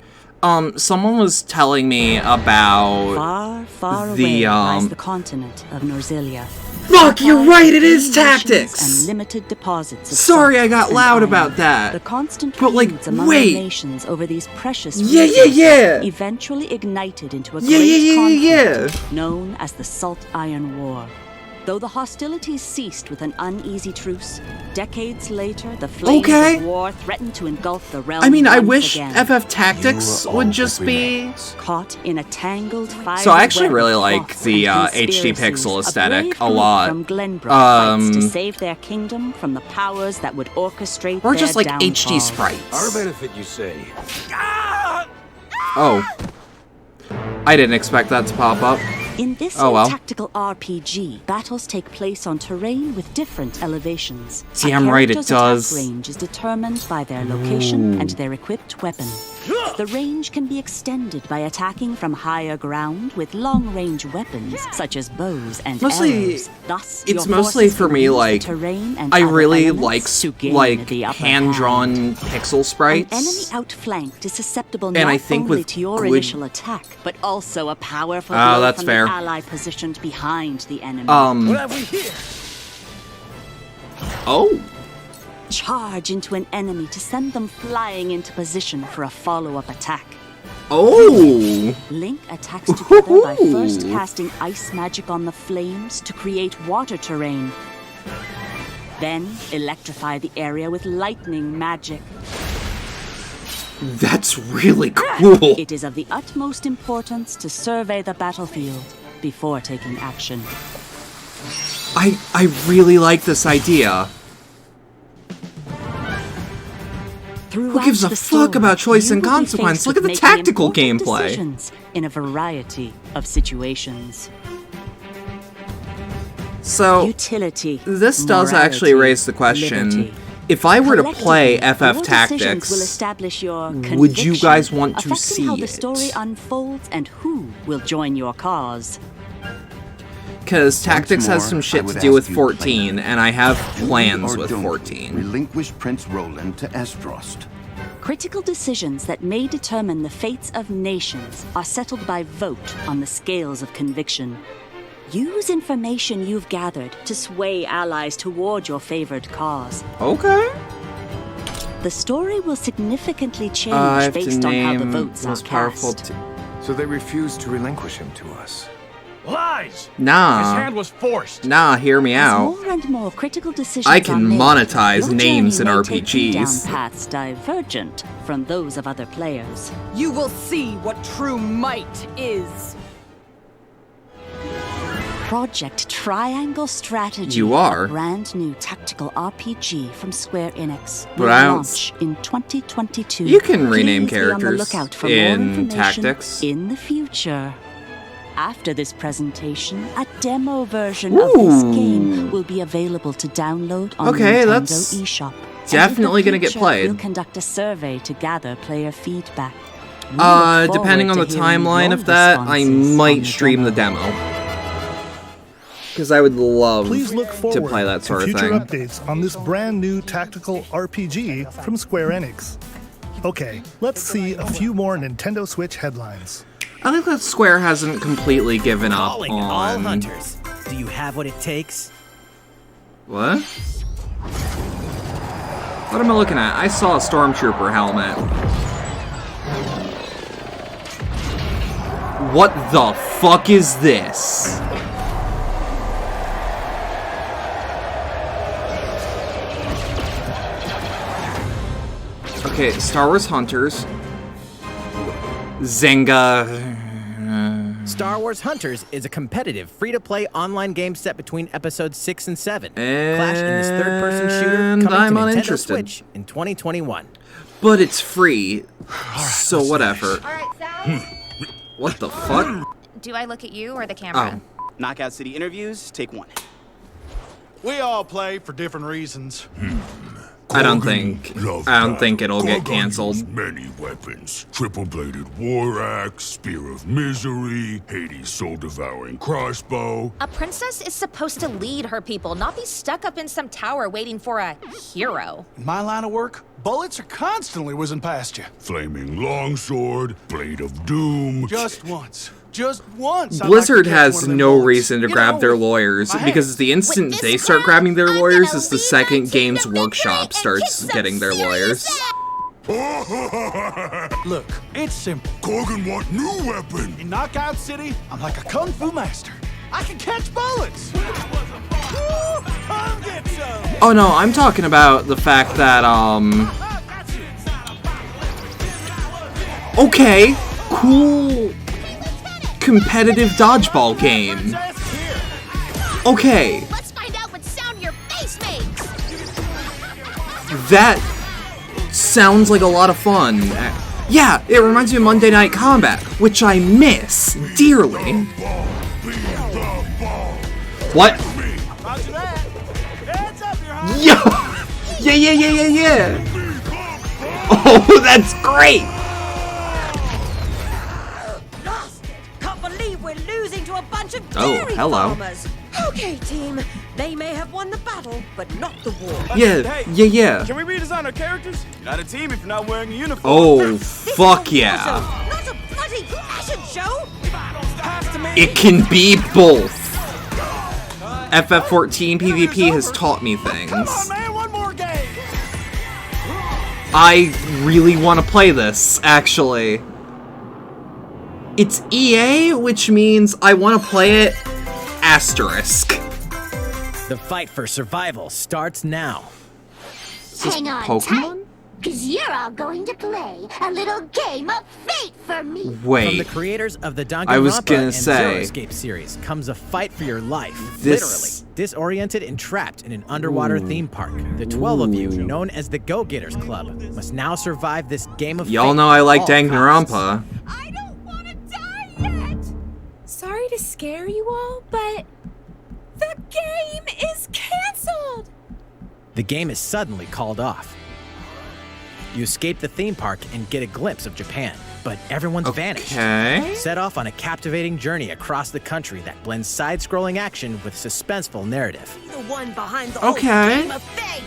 someone was telling me about... Far, far the, away lies the continent of Norzilia. Fuck, you're right, it is tactics! And limited deposits of Sorry I got substance loud and about iron. that. The constant But, like, feuds among wait. the nations over these precious Yeah, resources eventually ignited into a great conflict known as the Salt Iron War. Though the hostilities ceased with an uneasy truce, decades later the flames of war threatened to engulf the realm. I mean, I once wish again. FF Tactics would just be... Caught in a tangled fire. So I actually really like the HD pixel aesthetic a lot. From Glenbrook fights to save their kingdom from the powers that would orchestrate Or their just like downfall. HD sprites. Our benefit, you say? Oh. I didn't expect that to pop up. In this tactical RPG, battles take place on terrain with different elevations. See, I'm right, it character's does. attack range is determined by their location and their equipped weapon. The range can be extended by attacking from higher ground with long-range weapons such as bows and arrows. Thus, it's your mostly forces for can me use the like terrain and I other really elements to gain like the upper hand-drawn pixel sprites. An enemy outflanked is susceptible And not I think only with to your good- initial attack, but also a powerful Oh, blow that's from fair. an ally positioned behind the enemy. What have we here? Oh. Charge into an enemy to send them flying into position for a follow-up attack. Oh. Link attacks together by first casting ice magic on the flames to create water terrain. Then electrify the area with lightning magic. That's really cool. It is of the utmost importance to survey the battlefield before taking action. I really like this idea. Who gives a fuck about choice and consequence? Look at the tactical gameplay. In a variety of situations. So, utility, this does actually raise the question. liberty. If I were to play Collectively, FF your decisions will Tactics, establish your would you guys conviction, want to affecting see how the it? story unfolds and who will join your cause. Because Tactics has some more, shit I to would do with ask you 14, and I have plans or with don't 14. Relinquish Prince Roland to Estrost. Critical decisions that may determine the fates of nations are settled by vote on the scales of conviction. Use information you've gathered to sway allies toward your favored cause. Okay. The story will significantly I change have to based on how the name votes are most powerful. cast. So they refused to relinquish him to us. Lies! Nah. His hand was forced. Nah, hear me As out. more and more critical decisions I can are made, monetize your names in journey may take you down RPGs. paths divergent from those of other players. You will see what true might is. Project Triangle Strategy. You are. A brand new tactical RPG from Square Enix. But will I don't launch in 2022. You can rename Please be on the characters lookout for in more information Tactics. in the future. After this presentation, a demo version of this game will be available to download on Okay, the Nintendo that's eShop. definitely going gonna to get played. We'll conduct a survey to gather player feedback. We look Depending on forward the to hearing timeline your of that, I responses on might the stream the demo. Because I would love Please look forward to play that sort to of future thing. updates on this brand new tactical RPG from Square Enix. Okay, let's see a few more Nintendo Switch headlines. I think that Square hasn't completely given up Calling all on... hunters. Do you have what it takes? What? What am I looking at? I saw a Stormtrooper helmet. What the fuck is this? Okay, Star Wars Hunters. Zynga. Star Wars Hunters is a competitive, free-to-play online game set between episodes 6 and 7. Clash in this third-person shooter And coming I'm to Nintendo uninterested. Switch in 2021. But it's free, so whatever. What the fuck? Do I look at you or the camera? Knockout City interviews, take one. We all play for different reasons. I don't think it'll get canceled. Many weapons. Triple-bladed war axe, spear of misery, Hades' soul-devouring crossbow. A princess is supposed to lead her people, not be stuck up in some tower waiting for a hero. In my line of work, bullets are constantly whizzing past you. Flaming longsword, blade of doom. Just once. Just once. Blizzard has no reason to grab their lawyers, because the instant they start grabbing their lawyers is the second Games Workshop starts getting their lawyers. Look, it's simple. Corgan want new weapon. In Knockout City, I'm like a kung fu master. I can catch bullets. Woo! Come get some. Oh no, I'm talking about the fact that, okay, cool competitive dodgeball game. Okay. Let's find out what sound your face makes. That sounds like a lot of fun. Yeah, it reminds me of Monday Night Combat, which I miss dearly. What? Roger that. Heads up, your high. Yo! Yeah. Oh, that's great! Can't believe we're losing to a bunch of Oh, dairy hello. farmers. Okay, team. They may have won the battle, but not the war. Yeah. Can we redesign our characters? You're not a team if you're not wearing a uniform. Oh, fuck yeah. Not a bloody fashion show. It can be both. FF14 PvP has taught me things. Come on, man, one more game. I really want to play this, actually. It's EA, which means I want to play it asterisk. The fight for survival starts now. Hang on Pokemon? because you're all going to play a little game of fate for me. Wait. From the creators of the I was Danganronpa gonna and say. Zero Escape series comes a fight for your life. This- Literally, disoriented and trapped in an underwater theme park. The 12 of you, known as the Go-Getters Club, must now survive this game of Y'all fate know I at like all Danganronpa. Sorry to scare you all, but the game is canceled. The game is suddenly called off. You escape the theme park and get a glimpse of Japan, but everyone's vanished. Set off on a captivating journey across the country that blends side-scrolling action with suspenseful narrative. The one behind the whole Okay. game of fate.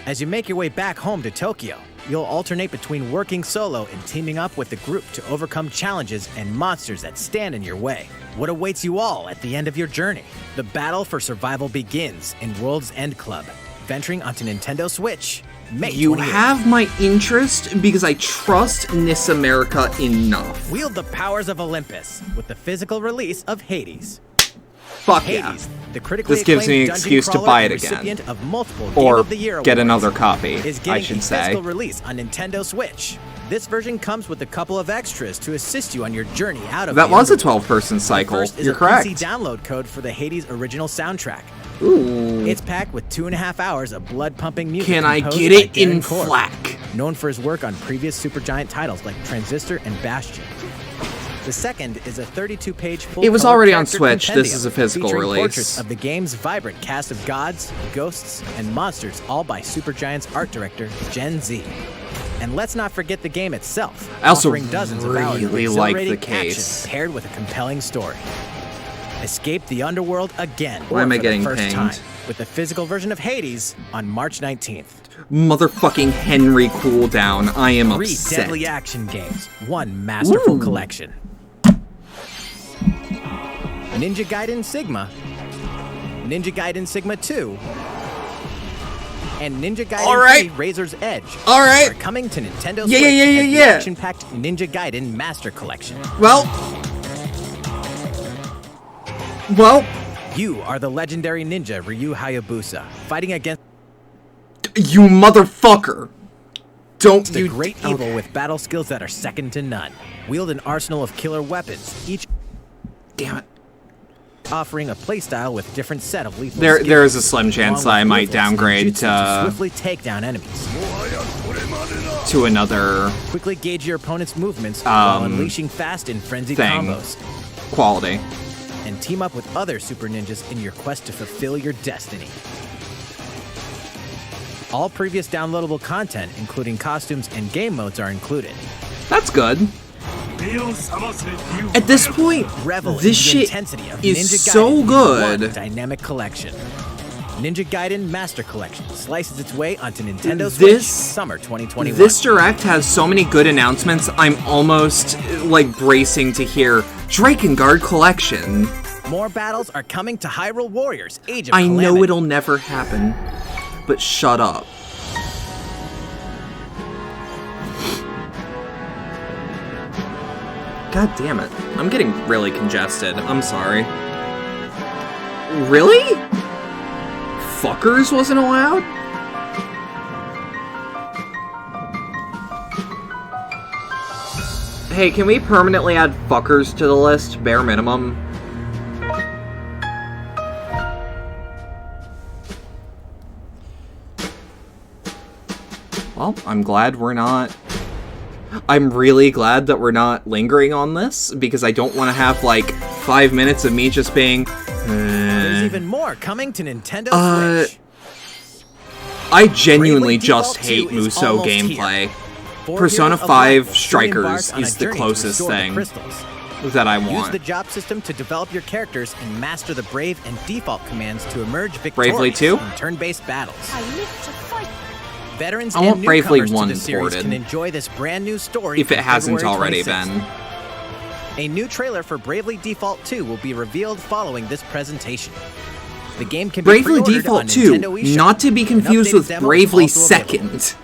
As you make your way back home to Tokyo, you'll alternate between working solo and teaming up with the group to overcome challenges and monsters that stand in your way. What awaits you all at the end of your journey? The battle for survival begins in World's End Club, venturing onto Nintendo Switch. May You 28th. have my interest because I trust NIS America enough. Wield the powers of Olympus with the physical release of Hades. Fuck yeah. Hades, the critically This gives me an acclaimed dungeon excuse to crawler buy and it again. recipient of multiple Game Or of the Year get awards, another copy, is I getting should a say. physical release on Nintendo Switch. This version comes with a couple of extras to assist you on your journey out of That the was a underworld. 12-person The cycle. first is You're a correct. PC download code for the Hades original soundtrack. Ooh. It's packed with 2.5 hours of blood-pumping music. Can I composed get by it in Darren Korb, FLAC? known for his work on previous Supergiant titles like Transistor and Bastion. The second is a 32-page full. It was already on Switch. This is a physical release. Portraits of the game's vibrant cast of gods, ghosts, and monsters, all by Supergiant's art director Gen Z. And let's not forget the game itself, I also offering dozens of hours of really like the exhilarating case. action paired with a compelling story. Escape the underworld again. Why or am I for the getting first pinged? time, with the physical version of Hades on March 19th. Motherfucking Henry cooldown. I am 3 upset. deadly action games, 1 masterful Ooh. collection. Ninja Gaiden Sigma, Ninja Gaiden Sigma 2, and Ninja Gaiden All right. 3 Razor's Edge All right. are coming to Nintendo Yeah, Switch yeah, yeah, as the yeah, yeah. action-packed Ninja Gaiden Master Collection. Well, You are the legendary ninja Ryu Hayabusa, fighting against you motherfucker. Don't the you great evil with battle skills that are second to none. Wield an arsenal of killer weapons, each offering a playstyle with different set of lethal skills. There is a slim chance along with I might ruthless downgrade ninjutsu to to swiftly take down enemies. another Quickly gauge your opponent's movements while unleashing fast and frenzied thing. combos. Quality. And team up with other super ninjas in your quest to fulfill your destiny. All previous downloadable content, including costumes and game modes, are included. That's good. At this point, Revel in this the shit intensity of is Ninja so Gaiden in good. one dynamic collection. Ninja Gaiden Master Collection slices its way onto Nintendo Switch This- summer 2021. This direct has so many good announcements, I'm almost like bracing to hear Drakengard Collection. More battles are coming to Hyrule Warriors Age of I know Calamity. it'll never happen, but shut up. God damn it. I'm getting really congested. I'm sorry. Really? Fuckers wasn't allowed? Hey, can we permanently add fuckers to the list? Bare minimum. Well, I'm glad we're not... I'm really glad that we're not lingering on this, because I don't want to have, like, 5 minutes of me just being, There's even more coming to Nintendo Switch. I genuinely Bravely just Default hate 2 is Musou almost gameplay. For Persona Heroes of 5 Light, Strikers embark on is a the journey to closest restore the thing crystals. that I Use want. the job system to develop your characters and master the Brave and Default commands to emerge Bravely victorious 2? in turn-based battles. Veterans I want and Bravely newcomers 1 to the series ported. can enjoy this brand new story If it from hasn't February already 26th. been. A new trailer for Bravely Default 2 will be revealed following this presentation. The game can be Bravely pre-ordered Default on 2, Nintendo eShop. not to be An confused updated with demo is Bravely also available. 2nd.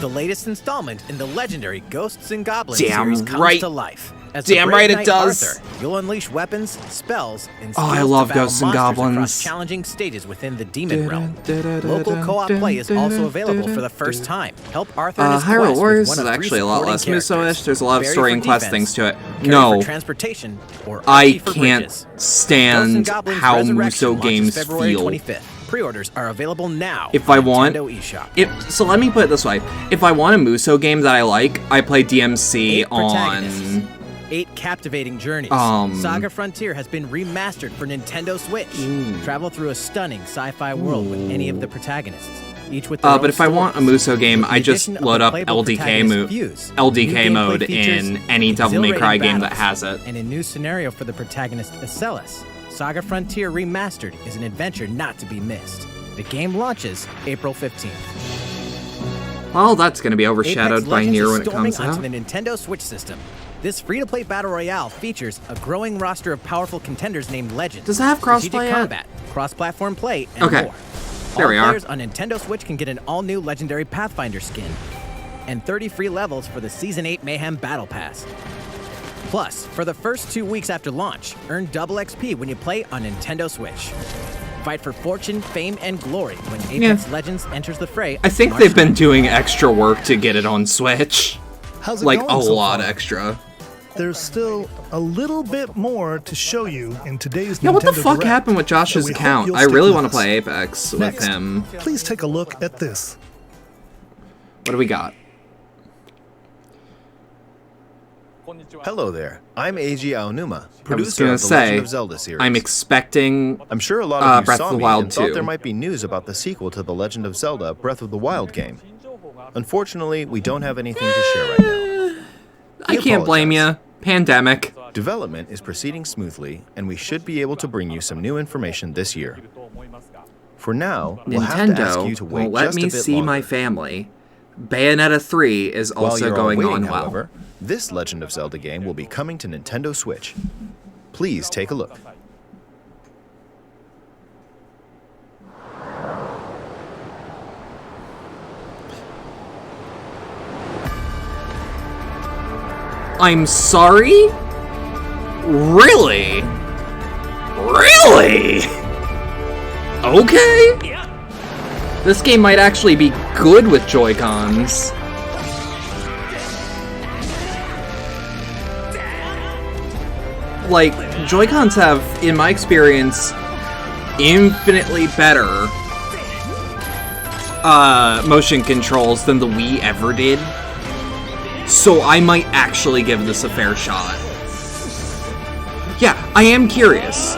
The latest installment in the legendary Ghosts and Goblins Damn series comes right. to life. As Damn the brave right it knight does. Arthur, you'll unleash weapons, spells, and Oh, skills I love to battle Ghosts and monsters Goblins. across challenging stages within the demon realm. Local co-op play is also available for the first time. Help Arthur in his Hyrule quest Warriors with is one of actually three a lot supporting less characters. Musou-ish. There's a lot of Barry story for and quest defense, things to it. Carry No, for transportation, or I Archie for can't bridges. Ghosts and stand Goblins how Resurrection Musou launches games February feel. 25th. Pre-orders are available now If on I want, Nintendo eShop. so let me put it this way: if I want a Musou game that I like, I play DMC on. 8 captivating journeys. Saga Frontier has been remastered for Nintendo Switch. Travel through a stunning sci-fi world with any of the protagonists, each with their own But if I want a stories. Musou game, With the I just addition of load the up playable LDK protagonist Fuse, new LDK gameplay mode features, in any Devil May Cry exhilarating game that battles, has it. and a new scenario for the protagonist Acellus. Saga Frontier Remastered is an adventure not to be missed. The game launches April 15th. Well, that's going to be overshadowed Apex by Legends Nier is when it storming comes onto out. the Nintendo Switch system. This free-to-play battle royale features a growing roster of powerful contenders named Legends. Does it have crossplay strategic yet? combat, cross-platform play, and Okay. more. There we All are. players on Nintendo Switch can get an all-new legendary Pathfinder skin and 30 free levels for the Season 8 Mayhem Battle Pass. Plus, for the first 2 weeks after launch, earn double XP when you play on Nintendo Switch. Fight for fortune, fame, and glory when Apex Legends enters the fray. I think March they've been 9th. doing extra work to get it on Switch. How's it Like going a so lot far? extra. There's still a little bit more to show you in today's Yeah, what the Nintendo fuck Direct, happened with Josh's but we hope account? you'll I stick really with want to us. play Apex with Next, him. please take a look at this. What do we got? Hello there. I'm Eiji Aonuma, I was producer gonna of the say, Legend of Zelda series. I'm expecting I'm sure a lot of you Breath saw of the me Wild and thought 2. there might be news about the sequel to the Legend of Zelda Breath of the Wild game. Unfortunately, we don't have anything to share right now. I can't blame you. Pandemic. Development is proceeding smoothly, and we should be able to bring you some new information this year. For now, we'll have to ask you to Nintendo wait won't let just a me bit see longer. my family. Bayonetta 3 is While also you're all going waiting, on well. however, this Legend of Zelda game will be coming to Nintendo Switch. Please take a look. I'm sorry? Really? Really? Okay. This game might actually be good with Joy-Cons. Like, Joy-Cons have, in my experience, infinitely better motion controls than the Wii ever did. So I might actually give this a fair shot. Yeah, I am curious.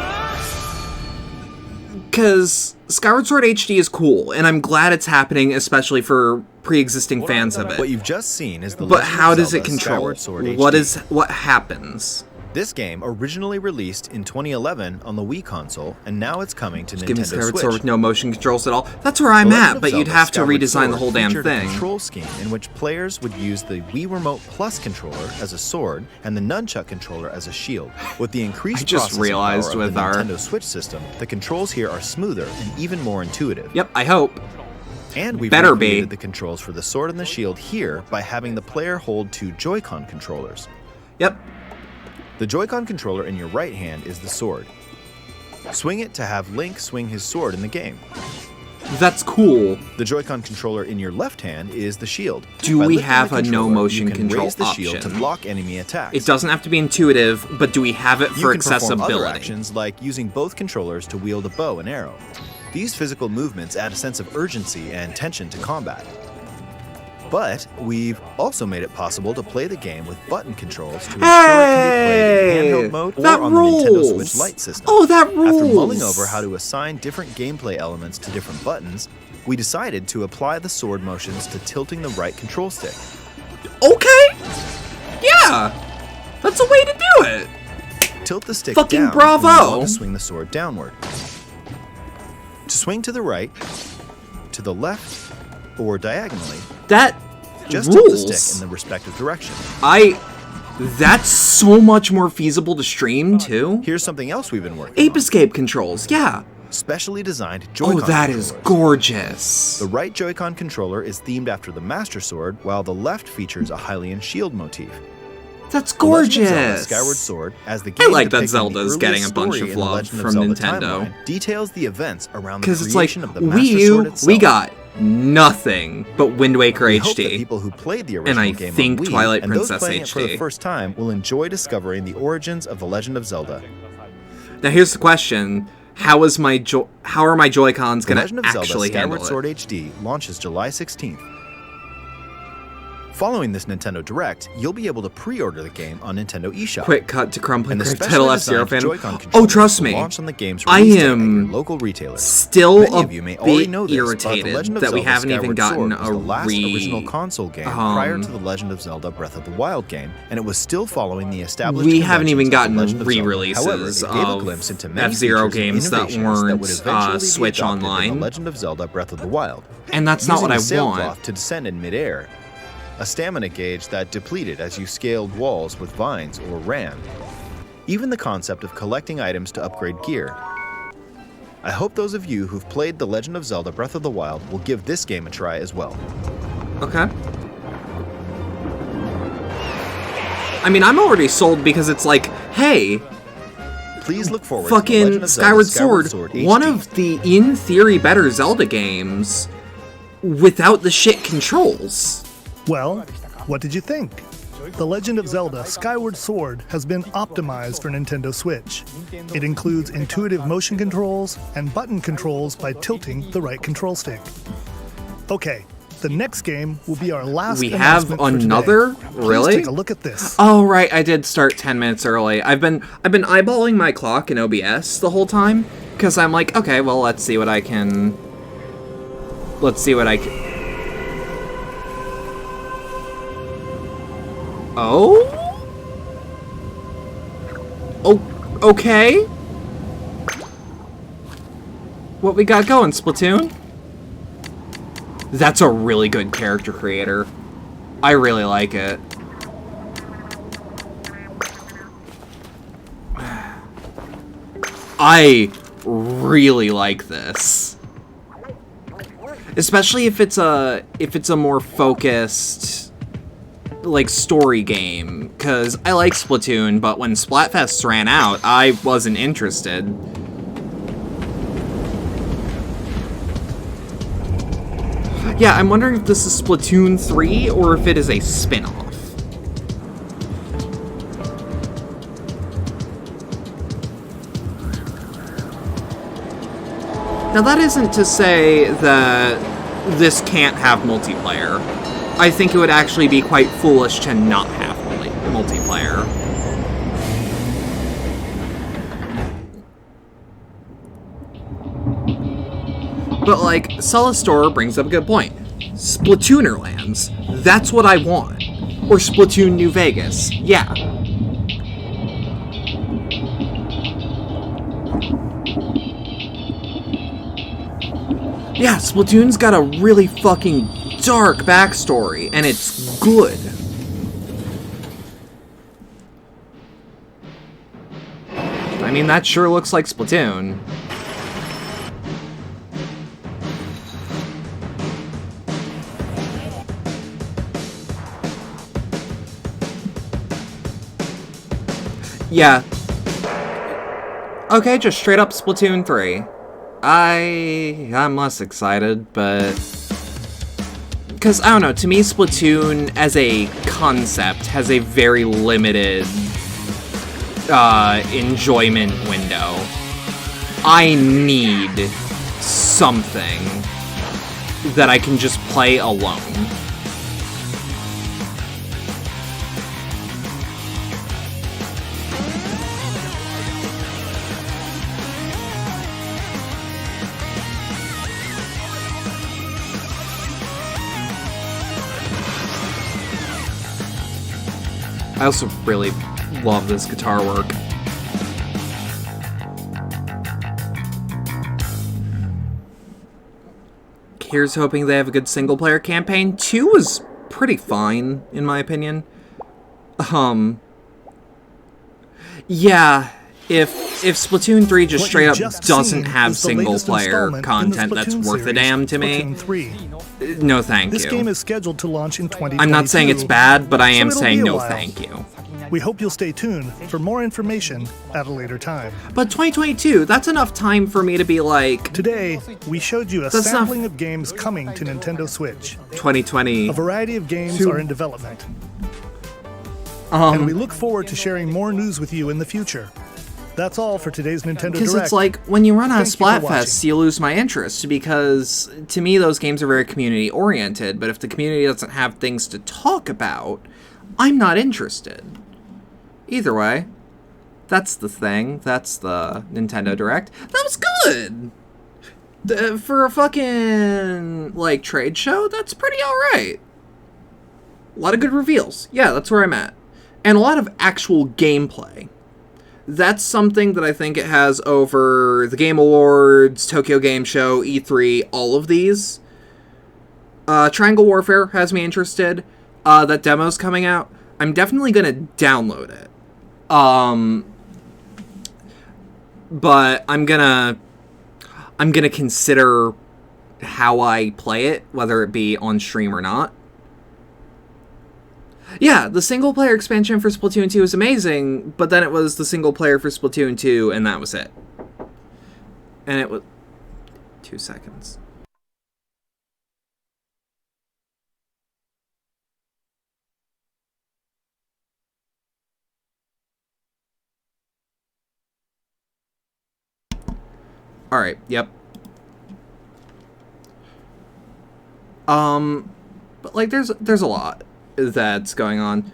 Because Skyward Sword HD is cool, and I'm glad it's happening, especially for pre-existing fans of it. What you've just seen is the But Legend how of does it Zelda control? Skyward Sword What HD. what happens? This game originally released in 2011 on the Wii console, and now it's coming to Just give me Nintendo Skyward Switch. Sword with no motion controls at all. That's where I'm The Legend at, of but you'd Zelda have to Skyward redesign the Sword whole damn featured a thing. control scheme in which players would use the Wii Remote Plus controller as a sword and the Nunchuck controller as a shield. With the increased I just processing realized power of with the our- Nintendo Switch system, the controls here are smoother and even more intuitive. Yep, I hope. And we've Better be. recreated the controls for the sword and the shield here by having the player hold 2 Joy-Con controllers. Yep. The Joy-Con controller in your right hand is the sword. Swing it to have Link swing his sword in the game. That's cool. The Joy-Con controller in your left hand is the shield. Do By we lifting have the a no controller, motion you can control raise the shield to option? block enemy attacks. It doesn't have to be intuitive, but do we have it You for can perform other accessibility? actions like using both controllers to wield a bow and arrow. These physical movements add a sense of urgency and tension to combat. But we've also made it possible to play the game with button controls to ensure it can be played in handheld mode or that on the Nintendo Switch rules. Lite system. Oh, that rules. After mulling over how to assign different gameplay elements to different buttons, we decided to apply the sword motions to tilting the right control stick. Okay. Yeah. That's a way to do it. Tilt the stick Fucking down bravo. when you want to swing the sword downward. To swing to the right, to the left, or diagonally, that just rules. tilt the stick in the respective direction. That's so much more feasible to stream too. Here's something else we've been working Ape on. Escape controls, yeah. Specially designed Joy-Con Oh, that controllers. is gorgeous. The right Joy-Con controller is themed after the Master Sword, while the left features a Hylian shield motif. That's The Legend of Zelda gorgeous. Skyward Sword, as the I game like that depicting Zelda's the getting a earliest bunch story of in the love Legend of from Zelda Nintendo. timeline, details the events around the Because it's like creation of the Wii Master Sword U, itself. we got nothing but Wind Waker We hope that HD. people who played the And original I game think on Wii, Twilight and those Princess playing it for the HD. first time will enjoy discovering the origins of the Legend of Zelda. Now here's the question: how are my Joy-Cons The gonna Legend of Zelda actually handle Skyward it? Sword HD launches July 16th. Following this Nintendo Direct, you'll be able to pre-order the game on Nintendo eShop. Quick cut to Crumpling And the Title specially F-Zero designed fan. Joy-Con Oh, controllers trust will me. launch on the game's I release date at your am local retailer. still Many a of you may already bit know this, but The irritated Legend of that we Zelda haven't even Skyward gotten Sword was a the last original console game prior to The Legend of Zelda Breath of the Wild game, and it was still following the established We haven't even conventions of The gotten Legend of Zelda. re-releases However, it gave a of glimpse into many F-Zero features and games that innovations weren't, would eventually be Switch adopted in Online. The Legend of Zelda Breath of the Wild. And that's not Using what I the sailcloth want. to descend in midair, a stamina gauge that depleted as you scaled walls with vines or ran. Even the concept of collecting items to upgrade gear. I hope those of you who've played The Legend of Zelda Breath of the Wild will give this game a try as well. Okay. I mean, I'm already sold because it's like, hey, Please look forward to The fucking Legend of Zelda Skyward Sword, HD. one of the, in theory, better Zelda games without the shit controls. Well, what did you think? The Legend of Zelda Skyward Sword has been optimized for Nintendo Switch. It includes intuitive motion controls and button controls by tilting the right control stick. Okay, the next game will be our last We have announcement for another? today. Really? Please take a look at this. Oh right, I did start 10 minutes early. I've been eyeballing my clock in OBS the whole time because I'm like, okay, well, let's see what I can. Oh? Oh, okay. What we got going, Splatoon? That's a really good character creator. I really like it. I really like this. Especially if it's a more focused like story game, cuz I like Splatoon, but when Splatfests ran out, I wasn't interested. Yeah, I'm wondering if this is Splatoon 3 or if it is a spin-off. Now that isn't to say that this can't have multiplayer. I think it would actually be quite foolish to not have multiplayer. But like, Celestor brings up a good point. Splatoonerlands, that's what I want. Or Splatoon New Vegas, yeah. Yeah, Splatoon's got a really fucking dark backstory, and it's good. I mean, that sure looks like Splatoon. Yeah. Okay, just straight up Splatoon 3. I'm less excited, but... Because, I don't know, to me Splatoon as a concept has a very limited enjoyment window. I need something that I can just play alone. I also really love this guitar work. Here's hoping they have a good single-player campaign. 2 was pretty fine, in my opinion. Yeah, if Splatoon 3 just straight up doesn't have single-player content that's worth a damn to me, no thank you. This game is scheduled to launch in 2022. I'm not saying it's bad, but I am so saying no thank you. We hope you'll stay tuned for more information at a later time. But 2022, that's enough time for me to be like... Today, we showed you a sampling of games coming to Nintendo Switch. 2020. A variety of games are in development. And we look forward to sharing more news with you in the future. That's all for today's Nintendo Direct. Because it's like, when you run out of Splatfests, you lose my interest, because to me those games are very community-oriented, but if the community doesn't have things to talk about, I'm not interested. Either way, that's the thing. That's the Nintendo Direct. That was good! For a fucking, like, trade show, that's pretty alright. A lot of good reveals. Yeah, that's where I'm at. And a lot of actual gameplay. That's something that I think it has over the Game Awards, Tokyo Game Show, E3, all of these. Triangle Warfare has me interested. That demo's coming out. I'm definitely going to download it. But I'm gonna consider how I play it, whether it be on stream or not. Yeah, the single-player expansion for Splatoon 2 is amazing, but then it was the single-player for Splatoon 2, and that was it. And it was... 2 seconds. Alright, yep. But, like, there's a lot that's going on.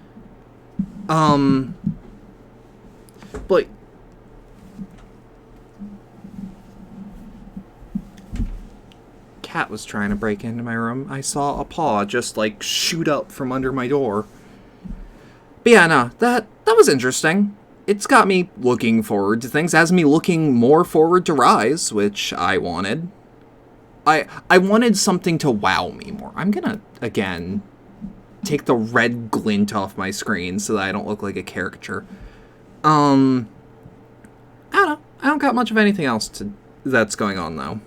But... Cat was trying to break into my room. I saw a paw just, like, shoot up from under my door. But yeah, no, that was interesting. It's got me looking forward to things, has me looking more forward to Rise, which I wanted. I wanted something to wow me more. I'm gonna, again, take the red glint off my screen so that I don't look like a caricature. I don't know. I don't got much of anything else that's going on, though.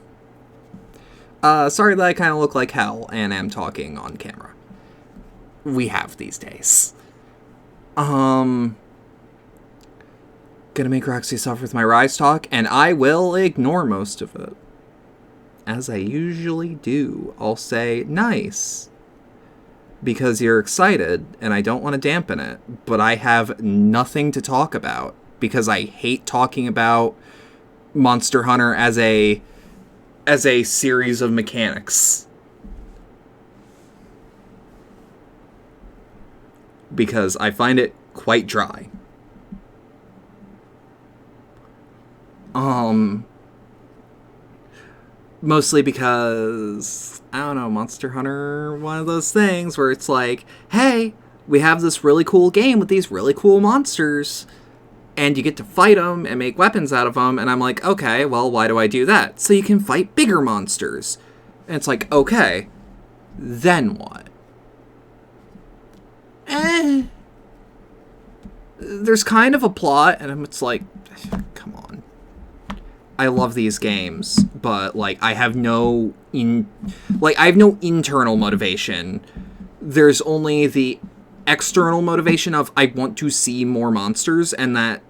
Sorry that I kind of look like hell and am talking on camera. We have these days. Gonna make Roxy suffer with my Rise talk, and I will ignore most of it. As I usually do. I'll say, nice. Because you're excited, and I don't want to dampen it, but I have nothing to talk about, because I hate talking about Monster Hunter as a series of mechanics. Because I find it quite dry. Mostly because, I don't know, Monster Hunter, one of those things where it's like, hey, we have this really cool game with these really cool monsters, and you get to fight them and make weapons out of them, and I'm like, okay, well, why do I do that? So you can fight bigger monsters. And it's like, okay, then what? There's kind of a plot, and it's like, come on. I love these games, but, like, I have no internal motivation. There's only the external motivation of I want to see more monsters, and that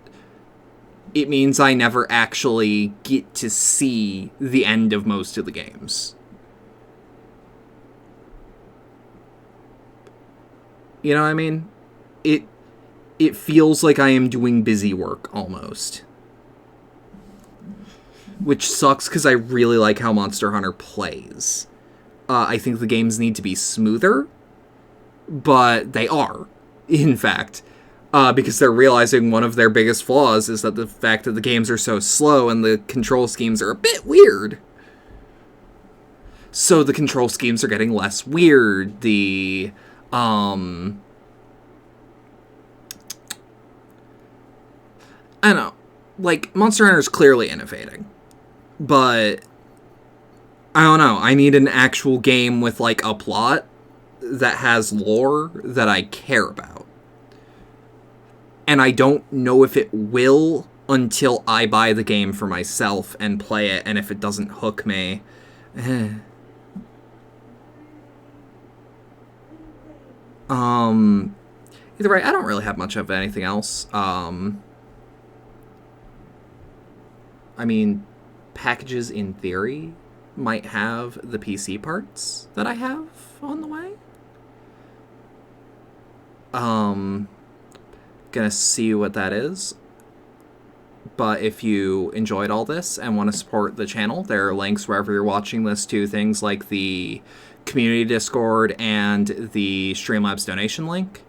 it means I never actually get to see the end of most of the games. You know what I mean? It feels like I am doing busy work, almost. Which sucks, because I really like how Monster Hunter plays. I think the games need to be smoother, but they are, in fact. Because they're realizing one of their biggest flaws is that the fact that the games are so slow and the control schemes are a bit weird. So the control schemes are getting less weird. The I don't know. Like, Monster Hunter is clearly innovating. But, I don't know. I need an actual game with, like, a plot that has lore that I care about. And I don't know if it will until I buy the game for myself and play it, and if it doesn't hook me, either way, I don't really have much of anything else. I mean, packages in theory might have the PC parts that I have on the way. Gonna see what that is. But if you enjoyed all this and want to support the channel, there are links wherever you're watching this to things like the community Discord and the Streamlabs donation link.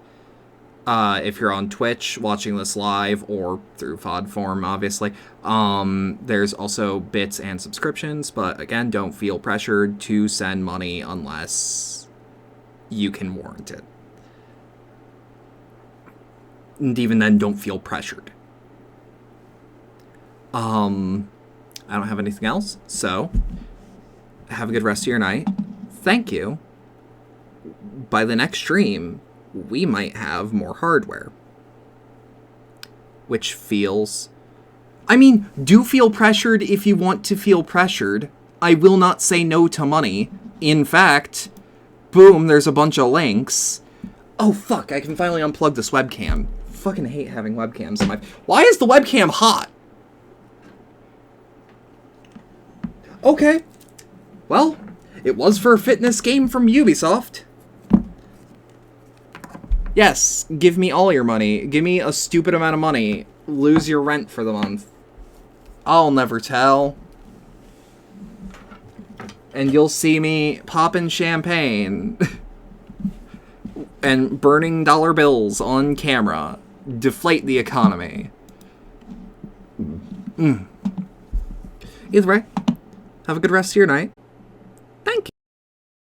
If you're on Twitch watching this live or through VOD form, obviously, there's also bits and subscriptions. But again, don't feel pressured to send money unless you can warrant it. And even then, don't feel pressured. I don't have anything else, so have a good rest of your night. Thank you. By the next stream, we might have more hardware. Which feels... I mean, do feel pressured if you want to feel pressured. I will not say no to money. In fact, boom, there's a bunch of links. Oh, fuck, I can finally unplug this webcam. Fucking hate having webcams in my... Why is the webcam hot? Okay. Well, it was for a fitness game from Ubisoft. Yes, give me all your money. Give me a stupid amount of money. Lose your rent for the month. I'll never tell. And you'll see me popping champagne. And burning dollar bills on camera. Deflate the economy. Either way, have a good rest of your night.